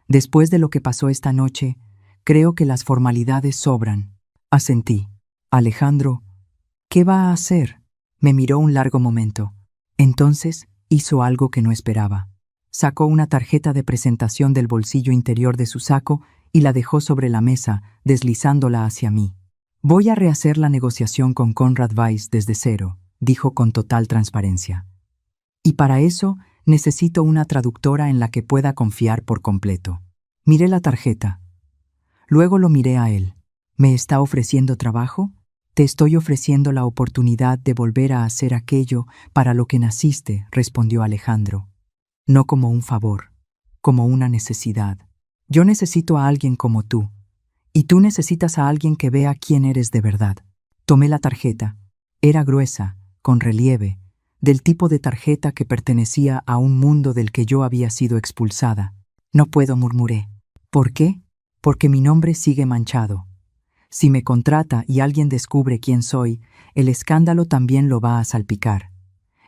Después de lo que pasó esta noche, creo que las formalidades sobran. Asentí. Alejandro, ¿qué va a hacer? Me miró un largo momento. Entonces hizo algo que no esperaba. Sacó una tarjeta de presentación del bolsillo interior de su saco y la dejó sobre la mesa, deslizándola hacia mí. Voy a rehacer la negociación con Conrad Weiss desde cero, dijo con total transparencia. Y para eso necesito una traductora en la que pueda confiar por completo. Miré la tarjeta. Luego lo miré a él. ¿Me está ofreciendo trabajo? Te estoy ofreciendo la oportunidad de volver a hacer aquello para lo que naciste, respondió Alejandro. No como un favor, como una necesidad. Yo necesito a alguien como tú, y tú necesitas a alguien que vea quién eres de verdad. Tomé la tarjeta. Era gruesa, con relieve, del tipo de tarjeta que pertenecía a un mundo del que yo había sido expulsada. No puedo, murmuré. ¿Por qué? Porque mi nombre sigue manchado. Si me contrata y alguien descubre quién soy, el escándalo también lo va a salpicar.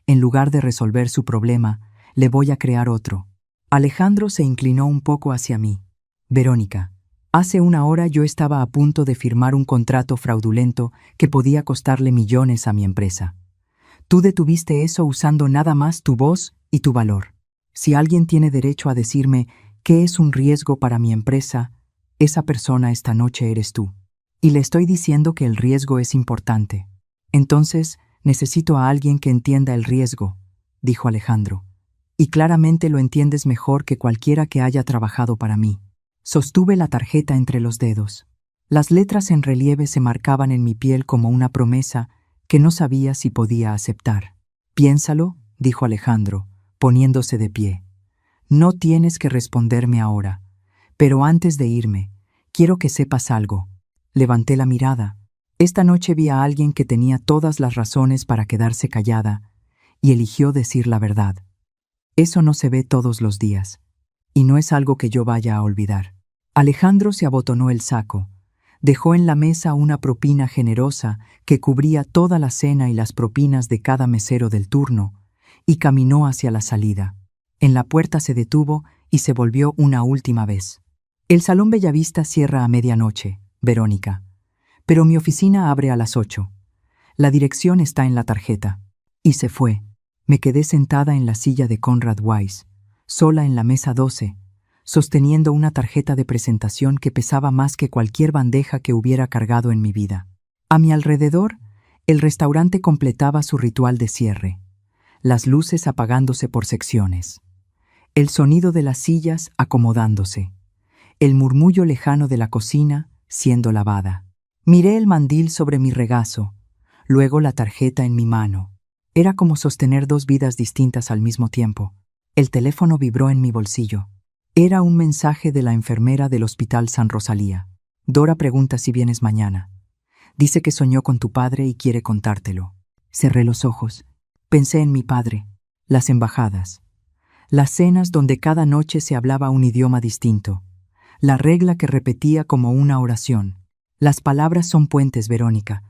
En lugar de resolver su problema, le voy a crear otro. Alejandro se inclinó un poco hacia mí. Verónica, hace una hora yo estaba a punto de firmar un contrato fraudulento que podía costarle millones a mi empresa. Tú detuviste eso usando nada más tu voz y tu valor. Si alguien tiene derecho a decirme qué es un riesgo para mi empresa, esa persona esta noche eres tú. Y le estoy diciendo que el riesgo es importante. Entonces, necesito a alguien que entienda el riesgo, dijo Alejandro. Y claramente lo entiendes mejor que cualquiera que haya trabajado para mí. Sostuve la tarjeta entre los dedos. Las letras en relieve se marcaban en mi piel como una promesa que no sabía si podía aceptar. Piénsalo, dijo Alejandro, poniéndose de pie. No tienes que responderme ahora, pero antes de irme, quiero que sepas algo. Levanté la mirada. Esta noche vi a alguien que tenía todas las razones para quedarse callada y eligió decir la verdad. Eso no se ve todos los días, y no es algo que yo vaya a olvidar. Alejandro se abotonó el saco, dejó en la mesa una propina generosa que cubría toda la cena y las propinas de cada mesero del turno, y caminó hacia la salida. En la puerta se detuvo y se volvió una última vez. El Salón Bellavista cierra a medianoche, Verónica, pero mi oficina abre a las 8. La dirección está en la tarjeta. Y se fue. Me quedé sentada en la silla de Conrad Weiss, sola en la mesa 12, sosteniendo una tarjeta de presentación que pesaba más que cualquier bandeja que hubiera cargado en mi vida. A mi alrededor, el restaurante completaba su ritual de cierre, las luces apagándose por secciones, el sonido de las sillas acomodándose, el murmullo lejano de la cocina siendo lavada. Miré el mandil sobre mi regazo, luego la tarjeta en mi mano. Era como sostener dos vidas distintas al mismo tiempo. El teléfono vibró en mi bolsillo. Era un mensaje de la enfermera del Hospital San Rosalía. Dora pregunta si vienes mañana. Dice que soñó con tu padre y quiere contártelo. Cerré los ojos. Pensé en mi padre, las embajadas, las cenas donde cada noche se hablaba un idioma distinto, la regla que repetía como una oración. Las palabras son puentes, Verónica.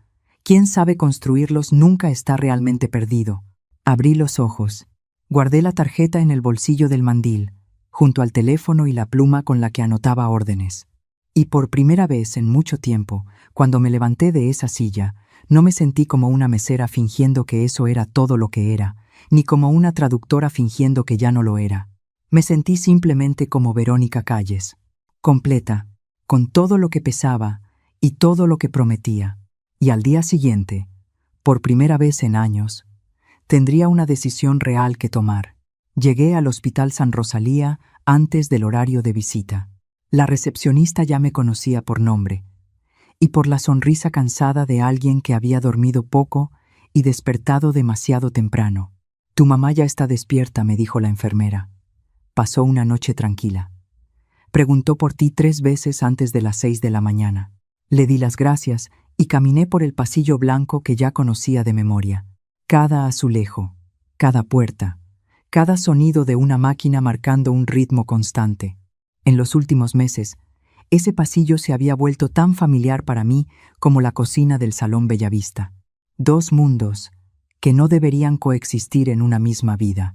Quien sabe construirlos nunca está realmente perdido. Abrí los ojos. Guardé la tarjeta en el bolsillo del mandil, junto al teléfono y la pluma con la que anotaba órdenes. Y por primera vez en mucho tiempo, cuando me levanté de esa silla, no me sentí como una mesera fingiendo que eso era todo lo que era, ni como una traductora fingiendo que ya no lo era. Me sentí simplemente como Verónica Calles, completa, con todo lo que pesaba y todo lo que prometía. Y al día siguiente, por primera vez en años, tendría una decisión real que tomar. Llegué al Hospital San Rosalía antes del horario de visita. La recepcionista ya me conocía por nombre, y por la sonrisa cansada de alguien que había dormido poco y despertado demasiado temprano. Tu mamá ya está despierta, me dijo la enfermera. Pasó una noche tranquila. Preguntó por ti 3 veces antes de las 6 de la mañana. Le di las gracias y caminé por el pasillo blanco que ya conocía de memoria. Cada azulejo, cada puerta, cada sonido de una máquina marcando un ritmo constante. En los últimos meses, ese pasillo se había vuelto tan familiar para mí como la cocina del Salón Bellavista. 2 mundos que no deberían coexistir en una misma vida,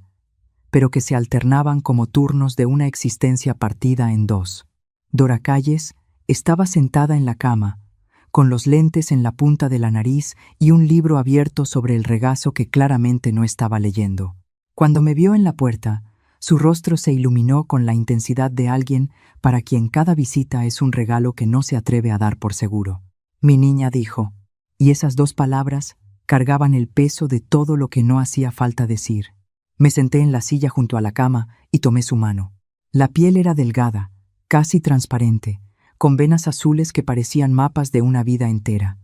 pero que se alternaban como turnos de una existencia partida en 2. Dora Calles estaba sentada en la cama, con los lentes en la punta de la nariz y un libro abierto sobre el regazo que claramente no estaba leyendo. Cuando me vio en la puerta, su rostro se iluminó con la intensidad de alguien para quien cada visita es un regalo que no se atreve a dar por seguro. Mi niña, dijo, y esas 2 palabras cargaban el peso de todo lo que no hacía falta decir. Me senté en la silla junto a la cama y tomé su mano. La piel era delgada, casi transparente, con venas azules que parecían mapas de una vida entera,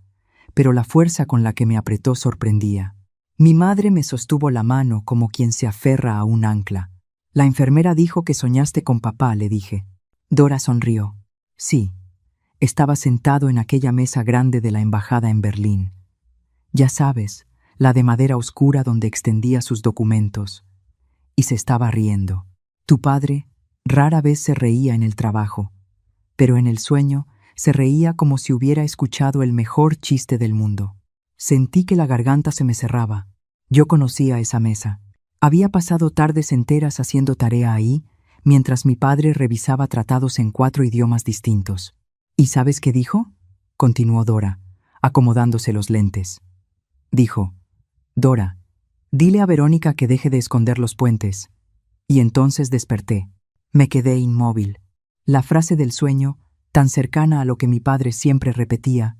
pero la fuerza con la que me apretó sorprendía. Mi madre me sostuvo la mano como quien se aferra a un ancla. La enfermera dijo que soñaste con papá, le dije. Dora sonrió. Sí, estaba sentado en aquella mesa grande de la embajada en Berlín. Ya sabes, la de madera oscura donde extendía sus documentos. Y se estaba riendo. Tu padre rara vez se reía en el trabajo, pero en el sueño se reía como si hubiera escuchado el mejor chiste del mundo. Sentí que la garganta se me cerraba. Yo conocía esa mesa. Había pasado tardes enteras haciendo tarea ahí, mientras mi padre revisaba tratados en 4 idiomas distintos. ¿Y sabes qué dijo? Continuó Dora, acomodándose los lentes. Dijo: Dora, dile a Verónica que deje de esconder los puentes. Y entonces desperté. Me quedé inmóvil. La frase del sueño, tan cercana a lo que mi padre siempre repetía,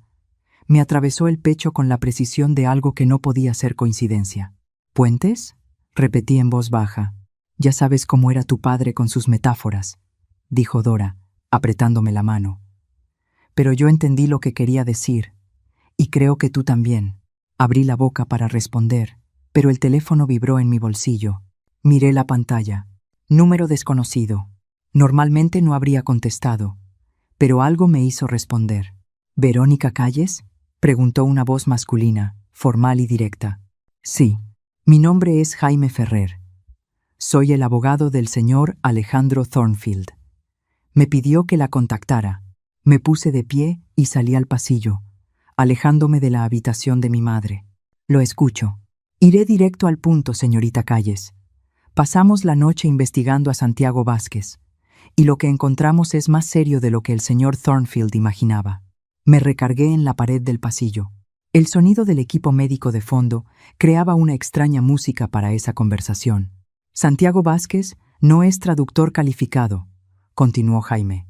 me atravesó el pecho con la precisión de algo que no podía ser coincidencia. ¿Puentes? Repetí en voz baja. Ya sabes cómo era tu padre con sus metáforas, dijo Dora, apretándome la mano. Pero yo entendí lo que quería decir, y creo que tú también. Abrí la boca para responder, pero el teléfono vibró en mi bolsillo. Miré la pantalla. Número desconocido. Normalmente no habría contestado, pero algo me hizo responder. ¿Verónica Calles?, preguntó una voz masculina, formal y directa. Sí. Mi nombre es Jaime Ferrer. Soy el abogado del señor Alejandro Thornfield. Me pidió que la contactara. Me puse de pie y salí al pasillo, alejándome de la habitación de mi madre. Lo escucho. Iré directo al punto, señorita Calles. Pasamos la noche investigando a Santiago Vázquez, y lo que encontramos es más serio de lo que el señor Thornfield imaginaba. Me recargué en la pared del pasillo. El sonido del equipo médico de fondo creaba una extraña música para esa conversación. Santiago Vázquez no es traductor calificado, continuó Jaime.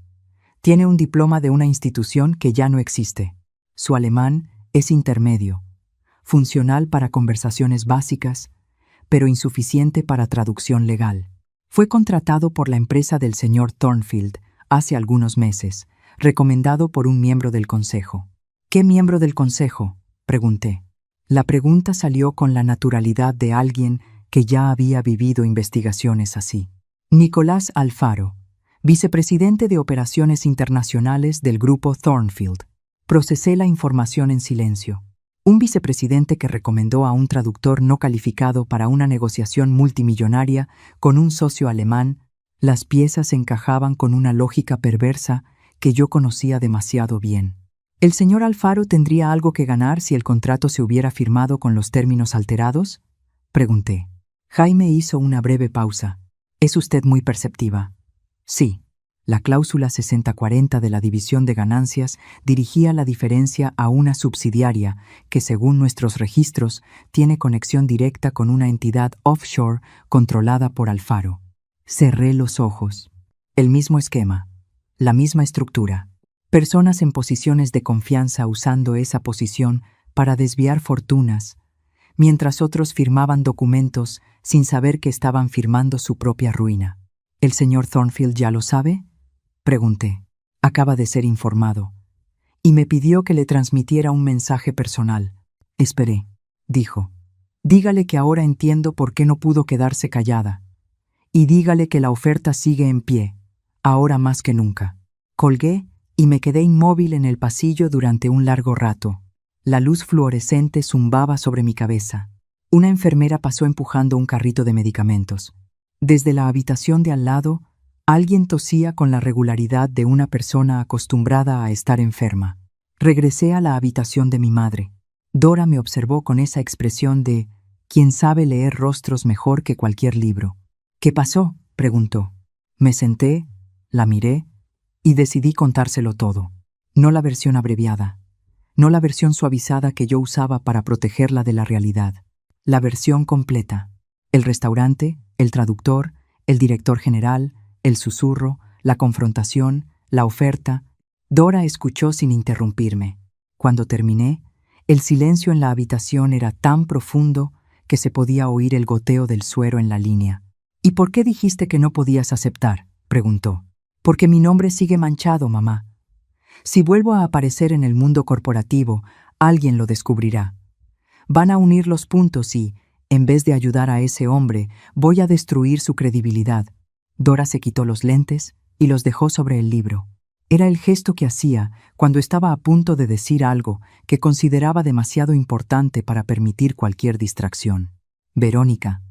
Tiene un diploma de una institución que ya no existe. Su alemán es intermedio, funcional para conversaciones básicas, pero insuficiente para traducción legal. Fue contratado por la empresa del señor Thornfield hace algunos meses, recomendado por un miembro del consejo. ¿Qué miembro del consejo?, pregunté. La pregunta salió con la naturalidad de alguien que ya había vivido investigaciones así. Nicolás Alfaro, vicepresidente de Operaciones Internacionales del grupo Thornfield. Procesé la información en silencio. Un vicepresidente que recomendó a un traductor no calificado para una negociación multimillonaria con un socio alemán. Las piezas encajaban con una lógica perversa que yo conocía demasiado bien. ¿El señor Alfaro tendría algo que ganar si el contrato se hubiera firmado con los términos alterados?, pregunté. Jaime hizo una breve pausa. Es usted muy perceptiva. Sí. La cláusula 6040 de la división de ganancias dirigía la diferencia a una subsidiaria que, según nuestros registros, tiene conexión directa con una entidad offshore controlada por Alfaro. Cerré los ojos. El mismo esquema, la misma estructura. Personas en posiciones de confianza usando esa posición para desviar fortunas, mientras otros firmaban documentos sin saber que estaban firmando su propia ruina. ¿El señor Thornfield ya lo sabe?, pregunté. Acaba de ser informado, y me pidió que le transmitiera un mensaje personal. Esperé, dijo. Dígale que ahora entiendo por qué no pudo quedarse callada. Y dígale que la oferta sigue en pie, ahora más que nunca. Colgué y me quedé inmóvil en el pasillo durante un largo rato. La luz fluorescente zumbaba sobre mi cabeza. Una enfermera pasó empujando un carrito de medicamentos. Desde la habitación de al lado, alguien tosía con la regularidad de una persona acostumbrada a estar enferma. Regresé a la habitación de mi madre. Dora me observó con esa expresión de quien sabe leer rostros mejor que cualquier libro. ¿Qué pasó?, preguntó. Me senté, la miré y decidí contárselo todo. No la versión abreviada, no la versión suavizada que yo usaba para protegerla de la realidad. La versión completa. El restaurante, el traductor, el director general, el susurro, la confrontación, la oferta. Dora escuchó sin interrumpirme. Cuando terminé, el silencio en la habitación era tan profundo que se podía oír el goteo del suero en la línea. ¿Y por qué dijiste que no podías aceptar?, preguntó. Porque mi nombre sigue manchado, mamá. Si vuelvo a aparecer en el mundo corporativo, alguien lo descubrirá. Van a unir los puntos y, en vez de ayudar a ese hombre, voy a destruir su credibilidad. Dora se quitó los lentes y los dejó sobre el libro. Era el gesto que hacía cuando estaba a punto de decir algo que consideraba demasiado importante para permitir cualquier distracción. Verónica,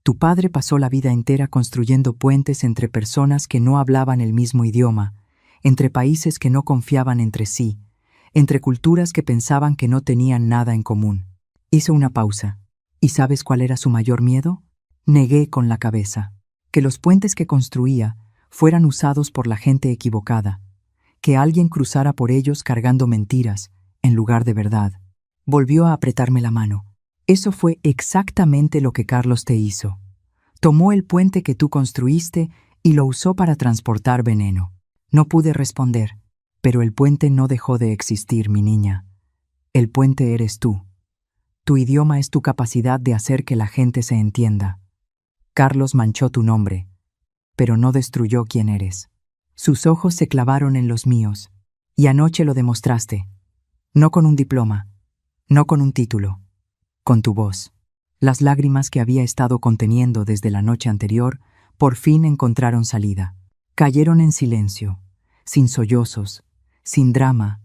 tu padre pasó la vida entera construyendo puentes entre personas que no hablaban el mismo idioma, entre países que no confiaban entre sí, entre culturas que pensaban que no tenían nada en común. Hizo una pausa. ¿Y sabes cuál era su mayor miedo? Negué con la cabeza. Que los puentes que construía fueran usados por la gente equivocada, que alguien cruzara por ellos cargando mentiras en lugar de verdad. Volvió a apretarme la mano. Eso fue exactamente lo que Carlos te hizo. Tomó el puente que tú construiste y lo usó para transportar veneno. No pude responder, pero el puente no dejó de existir, mi niña. El puente eres tú. Tu idioma es tu capacidad de hacer que la gente se entienda. Carlos manchó tu nombre, pero no destruyó quién eres. Sus ojos se clavaron en los míos, y anoche lo demostraste. No con un diploma, no con un título, con tu voz. Las lágrimas que había estado conteniendo desde la noche anterior por fin encontraron salida. Cayeron en silencio, sin sollozos, sin drama,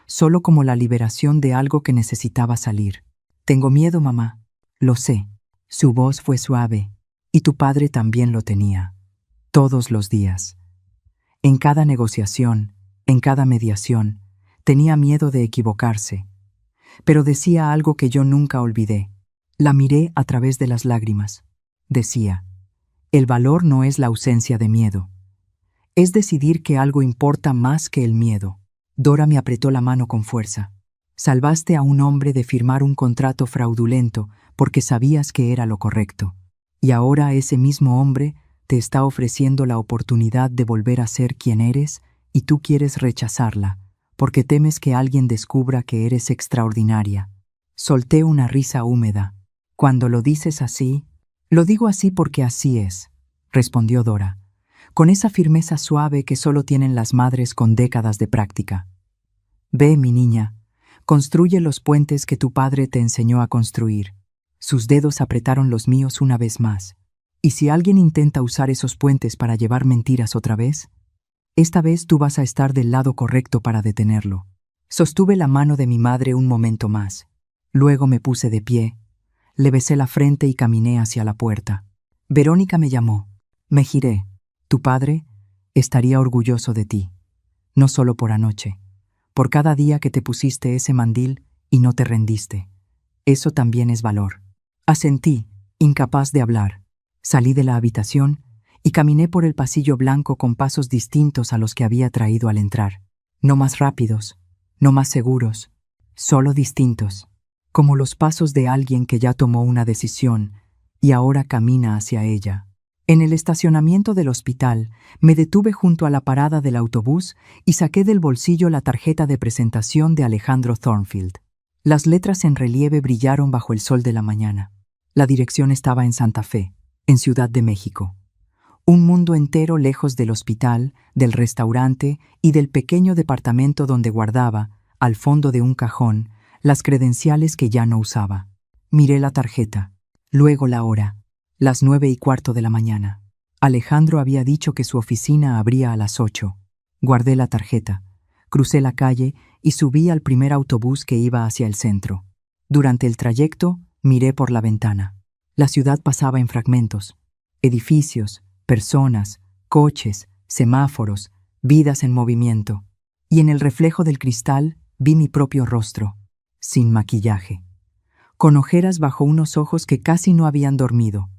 solo como la liberación de algo que necesitaba salir. Tengo miedo, mamá. Lo sé. Su voz fue suave, y tu padre también lo tenía. Todos los días. En cada negociación, en cada mediación, tenía miedo de equivocarse. Pero decía algo que yo nunca olvidé. La miré a través de las lágrimas. Decía, el valor no es la ausencia de miedo. Es decidir que algo importa más que el miedo. Dora me apretó la mano con fuerza. Salvaste a un hombre de firmar un contrato fraudulento porque sabías que era lo correcto. Y ahora ese mismo hombre te está ofreciendo la oportunidad de volver a ser quien eres y tú quieres rechazarla, porque temes que alguien descubra que eres extraordinaria. Solté una risa húmeda. Cuando lo dices así, lo digo así porque así es, respondió Dora, con esa firmeza suave que solo tienen las madres con décadas de práctica. Ve, mi niña, construye los puentes que tu padre te enseñó a construir. Sus dedos apretaron los míos una vez más. ¿Y si alguien intenta usar esos puentes para llevar mentiras otra vez? Esta vez tú vas a estar del lado correcto para detenerlo. Sostuve la mano de mi madre un momento más. Luego me puse de pie, le besé la frente y caminé hacia la puerta. Verónica me llamó. Me giré. Tu padre estaría orgulloso de ti. No solo por anoche, por cada día que te pusiste ese mandil y no te rendiste. Eso también es valor. Asentí, incapaz de hablar. Salí de la habitación y caminé por el pasillo blanco con pasos distintos a los que había traído al entrar. No más rápidos, no más seguros, solo distintos, como los pasos de alguien que ya tomó una decisión y ahora camina hacia ella. En el estacionamiento del hospital, me detuve junto a la parada del autobús y saqué del bolsillo la tarjeta de presentación de Alejandro Thornfield. Las letras en relieve brillaron bajo el sol de la mañana. La dirección estaba en Santa Fe, en Ciudad de México. Un mundo entero lejos del hospital, del restaurante y del pequeño departamento donde guardaba, al fondo de un cajón, las credenciales que ya no usaba. Miré la tarjeta, luego la hora, las 9:15 de la mañana. Alejandro había dicho que su oficina abría a las 8. Guardé la tarjeta, crucé la calle y subí al primer autobús que iba hacia el centro. Durante el trayecto, miré por la ventana. La ciudad pasaba en fragmentos. Edificios, personas, coches, semáforos, vidas en movimiento. Y en el reflejo del cristal vi mi propio rostro, sin maquillaje, con ojeras bajo unos ojos que casi no habían dormido,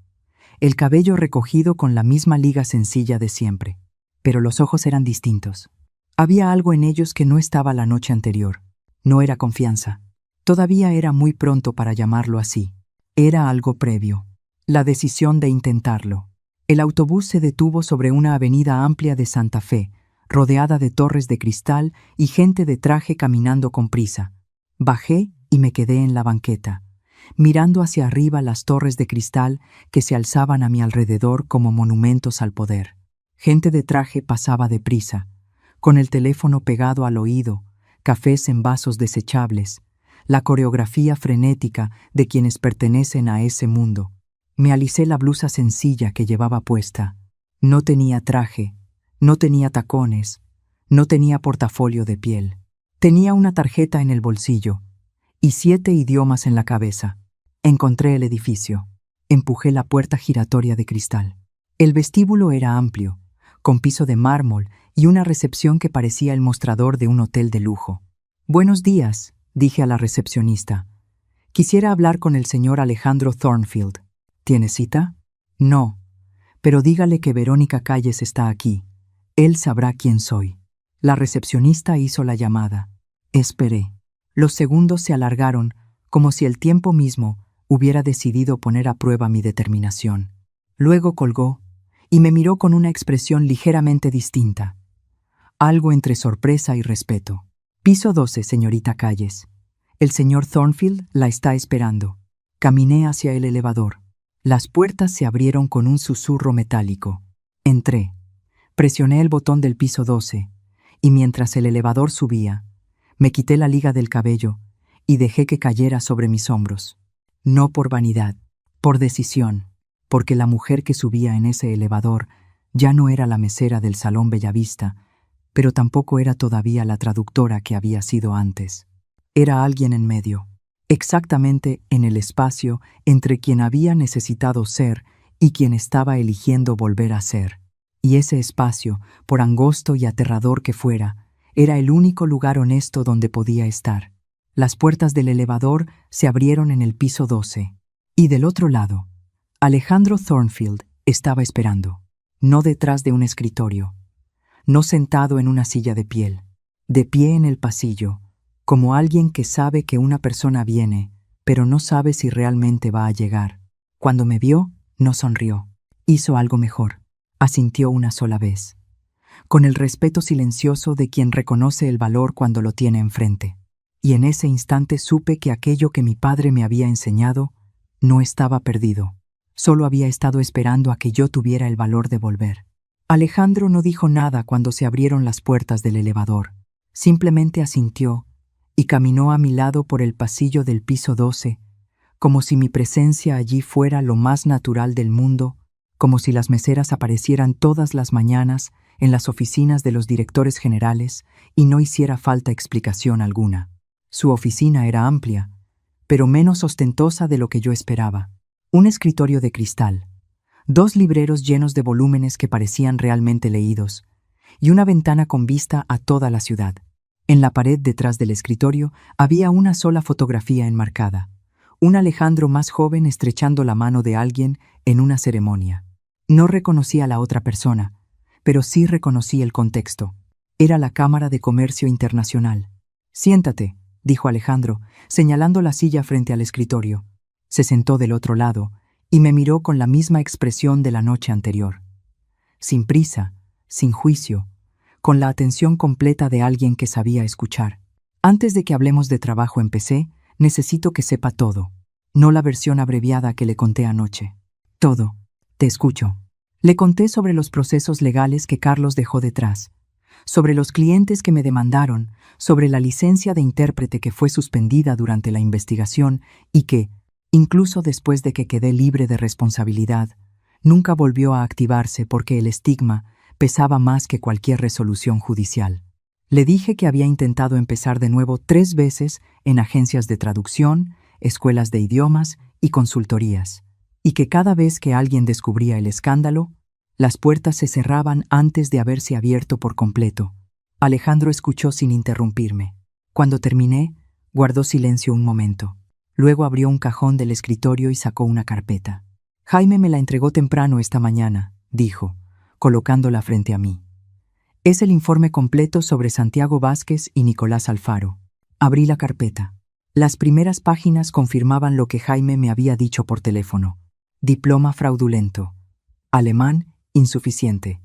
el cabello recogido con la misma liga sencilla de siempre. Pero los ojos eran distintos. Había algo en ellos que no estaba la noche anterior. No era confianza. Todavía era muy pronto para llamarlo así. Era algo previo. La decisión de intentarlo. El autobús se detuvo sobre una avenida amplia de Santa Fe, rodeada de torres de cristal y gente de traje caminando con prisa. Bajé y me quedé en la banqueta, mirando hacia arriba las torres de cristal que se alzaban a mi alrededor como monumentos al poder. Gente de traje pasaba deprisa, con el teléfono pegado al oído, cafés en vasos desechables, la coreografía frenética de quienes pertenecen a ese mundo. Me alisé la blusa sencilla que llevaba puesta. No tenía traje, no tenía tacones, no tenía portafolio de piel. Tenía una tarjeta en el bolsillo y 7 idiomas en la cabeza. Encontré el edificio. Empujé la puerta giratoria de cristal. El vestíbulo era amplio, con piso de mármol y una recepción que parecía el mostrador de un hotel de lujo. «Buenos días», dije a la recepcionista. Quisiera hablar con el señor Alejandro Thornfield. ¿Tiene cita? No, pero dígale que Verónica Calles está aquí. Él sabrá quién soy. La recepcionista hizo la llamada. Esperé. Los segundos se alargaron, como si el tiempo mismo hubiera decidido poner a prueba mi determinación. Luego colgó y me miró con una expresión ligeramente distinta. Algo entre sorpresa y respeto. Piso 12, señorita Calles. El señor Thornfield la está esperando. Caminé hacia el elevador. Las puertas se abrieron con un susurro metálico. Entré. Presioné el botón del piso 12, y mientras el elevador subía, me quité la liga del cabello y dejé que cayera sobre mis hombros. No por vanidad, por decisión, porque la mujer que subía en ese elevador ya no era la mesera del Salón Bellavista, pero tampoco era todavía la traductora que había sido antes. Era alguien en medio, exactamente en el espacio entre quien había necesitado ser y quien estaba eligiendo volver a ser. Y ese espacio, por angosto y aterrador que fuera, era el único lugar honesto donde podía estar. Las puertas del elevador se abrieron en el piso 12. Y del otro lado, Alejandro Thornfield estaba esperando, no detrás de un escritorio, no sentado en una silla de piel, de pie en el pasillo, como alguien que sabe que una persona viene, pero no sabe si realmente va a llegar. Cuando me vio, no sonrió. Hizo algo mejor. Asintió una sola vez, con el respeto silencioso de quien reconoce el valor cuando lo tiene enfrente. Y en ese instante supe que aquello que mi padre me había enseñado no estaba perdido. Solo había estado esperando a que yo tuviera el valor de volver. Alejandro no dijo nada cuando se abrieron las puertas del elevador. Simplemente asintió y caminó a mi lado por el pasillo del piso 12, como si mi presencia allí fuera lo más natural del mundo, como si las meseras aparecieran todas las mañanas en las oficinas de los directores generales y no hiciera falta explicación alguna. Su oficina era amplia, pero menos ostentosa de lo que yo esperaba. Un escritorio de cristal, 2 libreros llenos de volúmenes que parecían realmente leídos, y una ventana con vista a toda la ciudad. En la pared detrás del escritorio había una sola fotografía enmarcada, un Alejandro más joven estrechando la mano de alguien en una ceremonia. No reconocí a la otra persona, pero sí reconocí el contexto. Era la Cámara de Comercio Internacional. «Siéntate», dijo Alejandro, señalando la silla frente al escritorio. Se sentó del otro lado y me miró con la misma expresión de la noche anterior. Sin prisa, sin juicio, con la atención completa de alguien que sabía escuchar. «Antes de que hablemos de trabajo empecé, necesito que sepa todo. No la versión abreviada que le conté anoche. Todo. Te escucho». Le conté sobre los procesos legales que Carlos dejó detrás, sobre los clientes que me demandaron, sobre la licencia de intérprete que fue suspendida durante la investigación y que, incluso después de que quedé libre de responsabilidad, nunca volvió a activarse porque el estigma pesaba más que cualquier resolución judicial. Le dije que había intentado empezar de nuevo 3 veces en agencias de traducción, escuelas de idiomas y consultorías, y que cada vez que alguien descubría el escándalo, las puertas se cerraban antes de haberse abierto por completo. Alejandro escuchó sin interrumpirme. Cuando terminé, guardó silencio un momento. Luego abrió un cajón del escritorio y sacó una carpeta. «Jaime me la entregó temprano esta mañana», dijo, colocándola frente a mí. «Es el informe completo sobre Santiago Vázquez y Nicolás Alfaro». Abrí la carpeta. Las primeras páginas confirmaban lo que Jaime me había dicho por teléfono. Diploma fraudulento. Alemán insuficiente.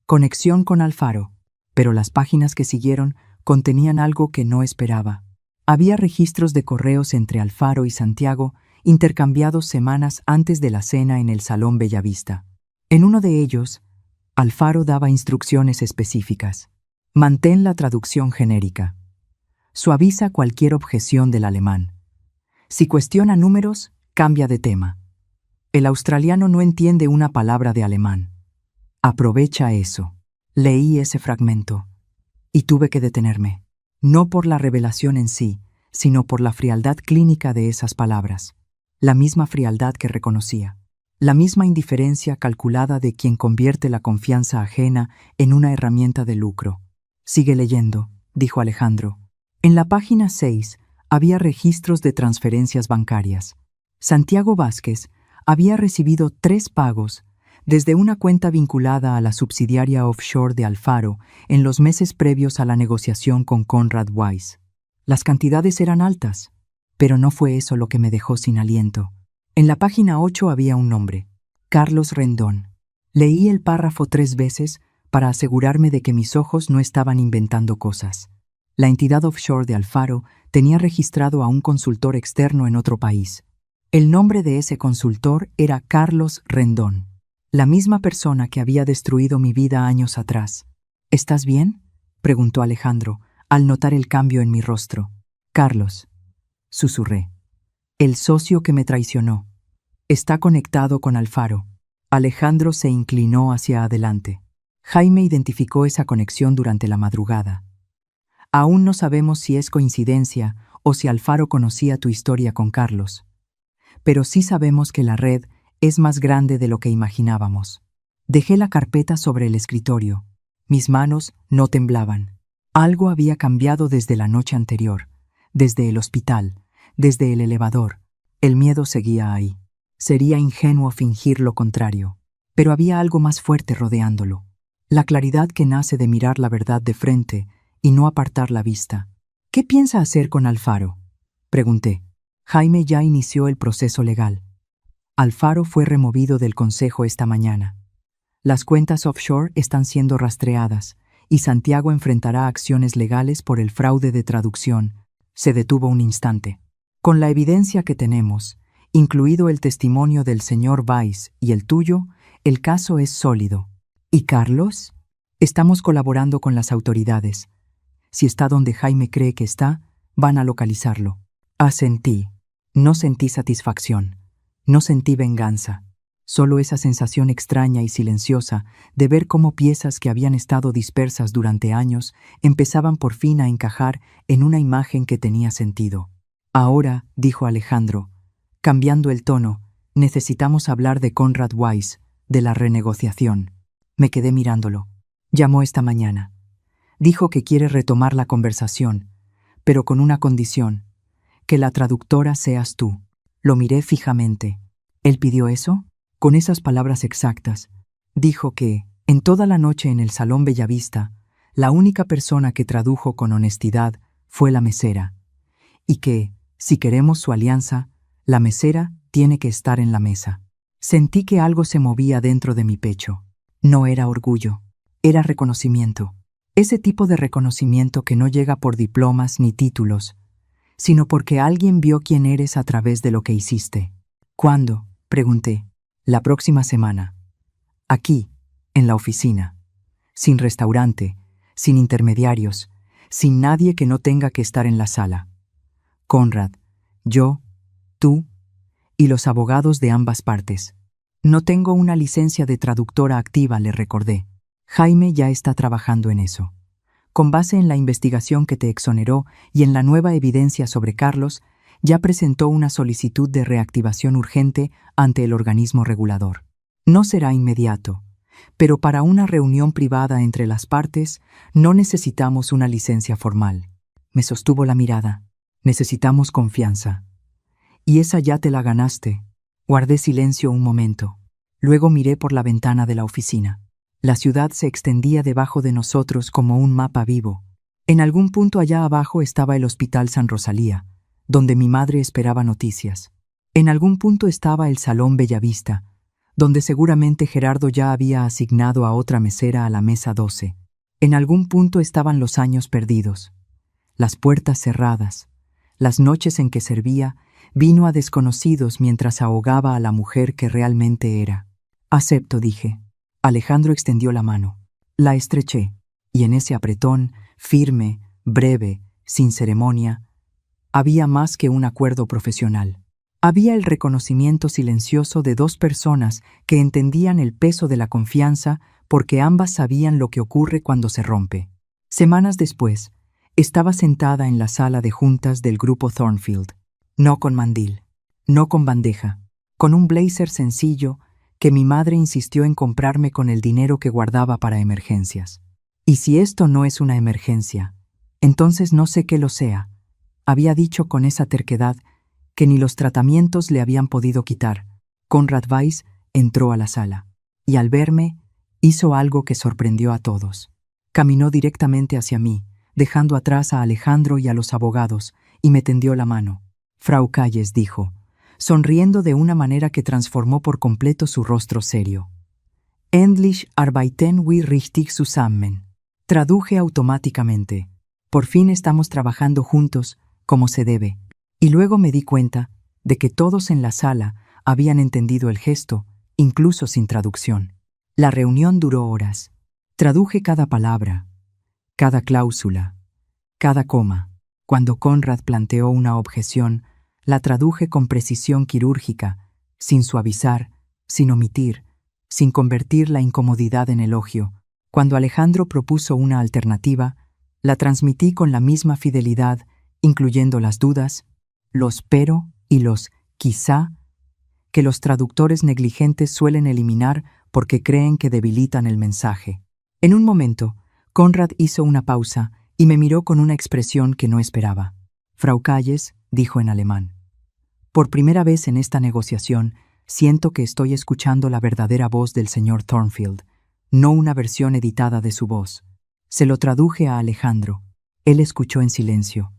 Conexión con Alfaro. Pero las páginas que siguieron contenían algo que no esperaba. Había registros de correos entre Alfaro y Santiago intercambiados semanas antes de la cena en el Salón Bellavista. En uno de ellos, Alfaro daba instrucciones específicas. Mantén la traducción genérica. Suaviza cualquier objeción del alemán. Si cuestiona números, cambia de tema. El australiano no entiende una palabra de alemán. Aprovecha eso. Leí ese fragmento y tuve que detenerme, no por la revelación en sí, sino por la frialdad clínica de esas palabras. La misma frialdad que reconocía. La misma indiferencia calculada de quien convierte la confianza ajena en una herramienta de lucro. «Sigue leyendo», dijo Alejandro. En la página 6 Había registros de transferencias bancarias. Santiago Vázquez había recibido 3 pagos desde una cuenta vinculada a la subsidiaria offshore de Alfaro en los meses previos a la negociación con Conrad Weiss. Las cantidades eran altas, pero no fue eso lo que me dejó sin aliento. En la página 8 había un nombre: Carlos Rendón. Leí el párrafo 3 veces para asegurarme de que mis ojos no estaban inventando cosas. La entidad offshore de Alfaro tenía registrado a un consultor externo en otro país. El nombre de ese consultor era Carlos Rendón, la misma persona que había destruido mi vida años atrás. ¿Estás bien?, preguntó Alejandro, al notar el cambio en mi rostro. Carlos, susurré. El socio que me traicionó. Está conectado con Alfaro. Alejandro se inclinó hacia adelante. Jaime identificó esa conexión durante la madrugada. Aún no sabemos si es coincidencia o si Alfaro conocía tu historia con Carlos. Pero sí sabemos que la red es más grande de lo que imaginábamos. Dejé la carpeta sobre el escritorio. Mis manos no temblaban. Algo había cambiado desde la noche anterior, desde el hospital, desde el elevador. El miedo seguía ahí. Sería ingenuo fingir lo contrario, pero había algo más fuerte rodeándolo. La claridad que nace de mirar la verdad de frente y no apartar la vista. ¿Qué piensa hacer con Alfaro?, pregunté. Jaime ya inició el proceso legal. Alfaro fue removido del consejo esta mañana. Las cuentas offshore están siendo rastreadas y Santiago enfrentará acciones legales por el fraude de traducción. Se detuvo un instante. Con la evidencia que tenemos, incluido el testimonio del señor Weiss y el tuyo, el caso es sólido. ¿Y Carlos? Estamos colaborando con las autoridades. Si está donde Jaime cree que está, van a localizarlo. Asentí. No sentí satisfacción. No sentí venganza. Solo esa sensación extraña y silenciosa de ver cómo piezas que habían estado dispersas durante años empezaban por fin a encajar en una imagen que tenía sentido. Ahora, dijo Alejandro, cambiando el tono, necesitamos hablar de Conrad Weiss, de la renegociación. Me quedé mirándolo. Llamó esta mañana. Dijo que quiere retomar la conversación, pero con una condición: que la traductora seas tú. Lo miré fijamente. ¿Él pidió eso? Con esas palabras exactas. Dijo que, en toda la noche en el Salón Bellavista, la única persona que tradujo con honestidad fue la mesera, y que, si queremos su alianza, la mesera tiene que estar en la mesa. Sentí que algo se movía dentro de mi pecho. No era orgullo, era reconocimiento. Ese tipo de reconocimiento que no llega por diplomas ni títulos, sino porque alguien vio quién eres a través de lo que hiciste. ¿Cuándo?, pregunté. La próxima semana. Aquí, en la oficina. Sin restaurante, sin intermediarios, sin nadie que no tenga que estar en la sala. Conrad, yo, tú y los abogados de ambas partes. No tengo una licencia de traductora activa, le recordé. Jaime ya está trabajando en eso. Con base en la investigación que te exoneró y en la nueva evidencia sobre Carlos, ya presentó una solicitud de reactivación urgente ante el organismo regulador. No será inmediato, pero para una reunión privada entre las partes no necesitamos una licencia formal. Me sostuvo la mirada. Necesitamos confianza. Y esa ya te la ganaste. Guardé silencio un momento. Luego miré por la ventana de la oficina. La ciudad se extendía debajo de nosotros como un mapa vivo. En algún punto allá abajo estaba el Hospital San Rosalía, donde mi madre esperaba noticias. En algún punto estaba el Salón Bellavista, donde seguramente Gerardo ya había asignado a otra mesera a la mesa 12. En algún punto estaban los años perdidos, las puertas cerradas, las noches en que servía vino a desconocidos mientras ahogaba a la mujer que realmente era. Acepto, dije. Alejandro extendió la mano. La estreché, y en ese apretón, firme, breve, sin ceremonia, había más que un acuerdo profesional. Había el reconocimiento silencioso de dos personas que entendían el peso de la confianza porque ambas sabían lo que ocurre cuando se rompe. Semanas después, estaba sentada en la sala de juntas del grupo Thornfield. No con mandil, no con bandeja, con un blazer sencillo que mi madre insistió en comprarme con el dinero que guardaba para emergencias. Y si esto no es una emergencia, entonces no sé qué lo sea. Había dicho con esa terquedad que ni los tratamientos le habían podido quitar. Conrad Weiss entró a la sala y al verme hizo algo que sorprendió a todos. Caminó directamente hacia mí, dejando atrás a Alejandro y a los abogados, y me tendió la mano. Frau Calles dijo, sonriendo de una manera que transformó por completo su rostro serio. Endlich arbeiten wir richtig zusammen. Traduje automáticamente. Por fin estamos trabajando juntos, como se debe. Y luego me di cuenta de que todos en la sala habían entendido el gesto, incluso sin traducción. La reunión duró horas. Traduje cada palabra, cada cláusula, cada coma. Cuando Conrad planteó una objeción, la traduje con precisión quirúrgica, sin suavizar, sin omitir, sin convertir la incomodidad en elogio. Cuando Alejandro propuso una alternativa, la transmití con la misma fidelidad, incluyendo las dudas, los pero y los quizá, que los traductores negligentes suelen eliminar porque creen que debilitan el mensaje. En un momento, Conrad hizo una pausa y me miró con una expresión que no esperaba. Frau Calles dijo en alemán, por primera vez en esta negociación, siento que estoy escuchando la verdadera voz del señor Thornfield, no una versión editada de su voz. Se lo traduje a Alejandro. Él escuchó en silencio,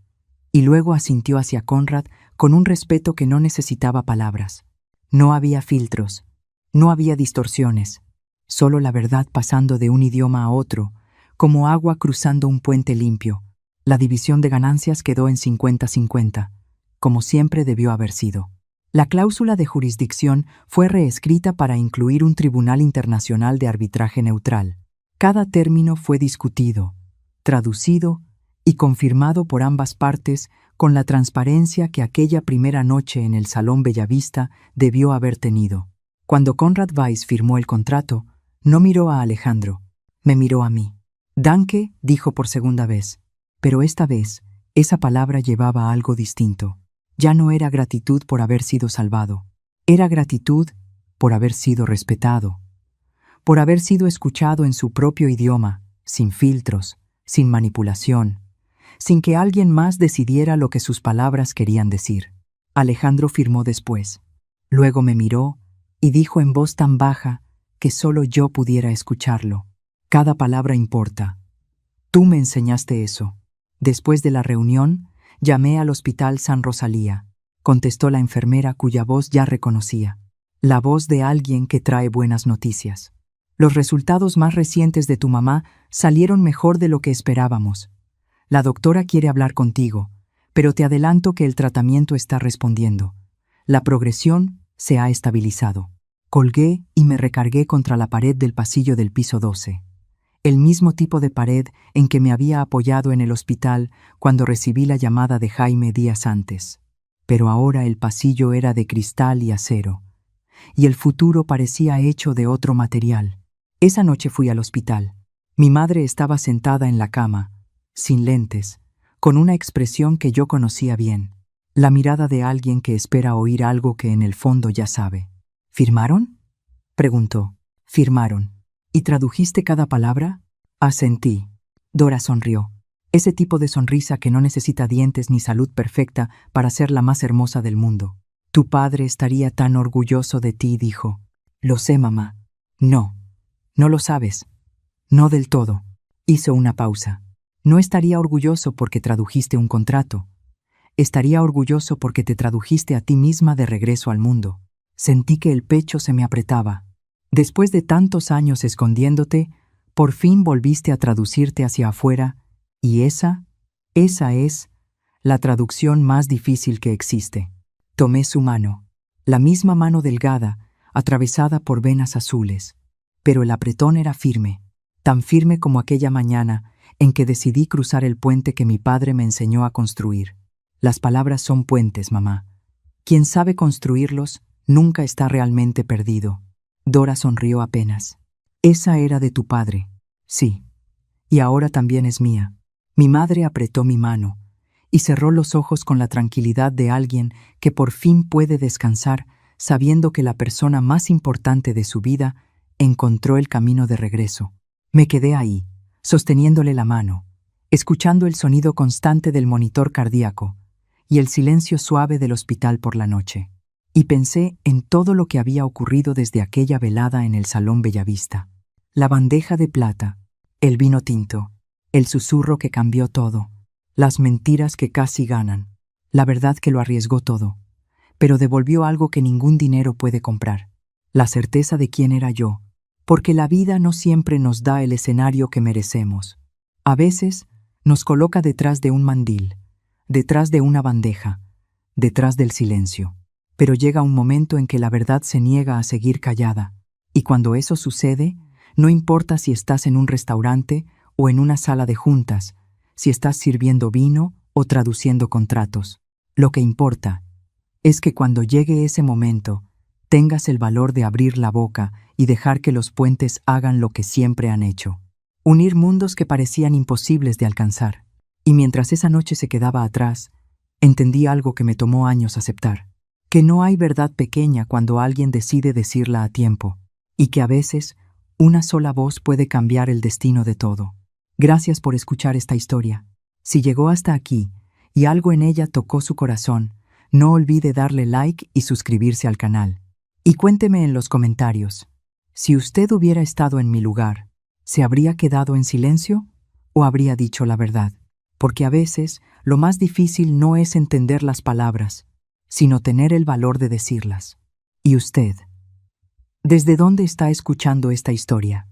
y luego asintió hacia Conrad con un respeto que no necesitaba palabras. No había filtros, no había distorsiones, solo la verdad pasando de un idioma a otro, como agua cruzando un puente limpio. La división de ganancias quedó en 50-50, como siempre debió haber sido. La cláusula de jurisdicción fue reescrita para incluir un tribunal internacional de arbitraje neutral. Cada término fue discutido, traducido y confirmado por ambas partes con la transparencia que aquella primera noche en el Salón Bellavista debió haber tenido. Cuando Conrad Weiss firmó el contrato, no miró a Alejandro, me miró a mí. Danke, dijo por segunda vez, pero esta vez esa palabra llevaba algo distinto. Ya no era gratitud por haber sido salvado, era gratitud por haber sido respetado, por haber sido escuchado en su propio idioma, sin filtros, sin manipulación, sin que alguien más decidiera lo que sus palabras querían decir. Alejandro firmó después. Luego me miró y dijo en voz tan baja que solo yo pudiera escucharlo. Cada palabra importa. Tú me enseñaste eso. Después de la reunión, llamé al Hospital San Rosalía, contestó la enfermera cuya voz ya reconocía. La voz de alguien que trae buenas noticias. Los resultados más recientes de tu mamá salieron mejor de lo que esperábamos. La doctora quiere hablar contigo, pero te adelanto que el tratamiento está respondiendo. La progresión se ha estabilizado. Colgué y me recargué contra la pared del pasillo del piso 12. El mismo tipo de pared en que me había apoyado en el hospital cuando recibí la llamada de Jaime días antes. Pero ahora el pasillo era de cristal y acero, y el futuro parecía hecho de otro material. Esa noche fui al hospital. Mi madre estaba sentada en la cama, sin lentes, con una expresión que yo conocía bien, la mirada de alguien que espera oír algo que en el fondo ya sabe. ¿Firmaron?, preguntó. Firmaron. ¿Y tradujiste cada palabra? Asentí. Dora sonrió. Ese tipo de sonrisa que no necesita dientes ni salud perfecta para ser la más hermosa del mundo. Tu padre estaría tan orgulloso de ti, dijo. Lo sé, mamá. No, no lo sabes. No del todo. Hizo una pausa. No estaría orgulloso porque tradujiste un contrato. Estaría orgulloso porque te tradujiste a ti misma de regreso al mundo. Sentí que el pecho se me apretaba. Después de tantos años escondiéndote, por fin volviste a traducirte hacia afuera, y esa es la traducción más difícil que existe. Tomé su mano, la misma mano delgada, atravesada por venas azules, pero el apretón era firme, tan firme como aquella mañana en que decidí cruzar el puente que mi padre me enseñó a construir. Las palabras son puentes, mamá. Quien sabe construirlos nunca está realmente perdido. Dora sonrió apenas. Esa era de tu padre. Sí. Y ahora también es mía. Mi madre apretó mi mano y cerró los ojos con la tranquilidad de alguien que por fin puede descansar sabiendo que la persona más importante de su vida encontró el camino de regreso. Me quedé ahí, sosteniéndole la mano, escuchando el sonido constante del monitor cardíaco, y el silencio suave del hospital por la noche. Y pensé en todo lo que había ocurrido desde aquella velada en el Salón Bellavista. La bandeja de plata, el vino tinto, el susurro que cambió todo, las mentiras que casi ganan, la verdad que lo arriesgó todo, pero devolvió algo que ningún dinero puede comprar, la certeza de quién era yo, porque la vida no siempre nos da el escenario que merecemos. A veces nos coloca detrás de un mandil, detrás de una bandeja, detrás del silencio. Pero llega un momento en que la verdad se niega a seguir callada, y cuando eso sucede, no importa si estás en un restaurante o en una sala de juntas, si estás sirviendo vino o traduciendo contratos. Lo que importa es que cuando llegue ese momento, tengas el valor de abrir la boca y dejar que los puentes hagan lo que siempre han hecho. Unir mundos que parecían imposibles de alcanzar. Y mientras esa noche se quedaba atrás, entendí algo que me tomó años aceptar. Que no hay verdad pequeña cuando alguien decide decirla a tiempo, y que a veces una sola voz puede cambiar el destino de todo. Gracias por escuchar esta historia. Si llegó hasta aquí y algo en ella tocó su corazón, no olvide darle like y suscribirse al canal. Y cuénteme en los comentarios, si usted hubiera estado en mi lugar, ¿se habría quedado en silencio o habría dicho la verdad? Porque a veces lo más difícil no es entender las palabras, sino tener el valor de decirlas. ¿Y usted? ¿Desde dónde está escuchando esta historia?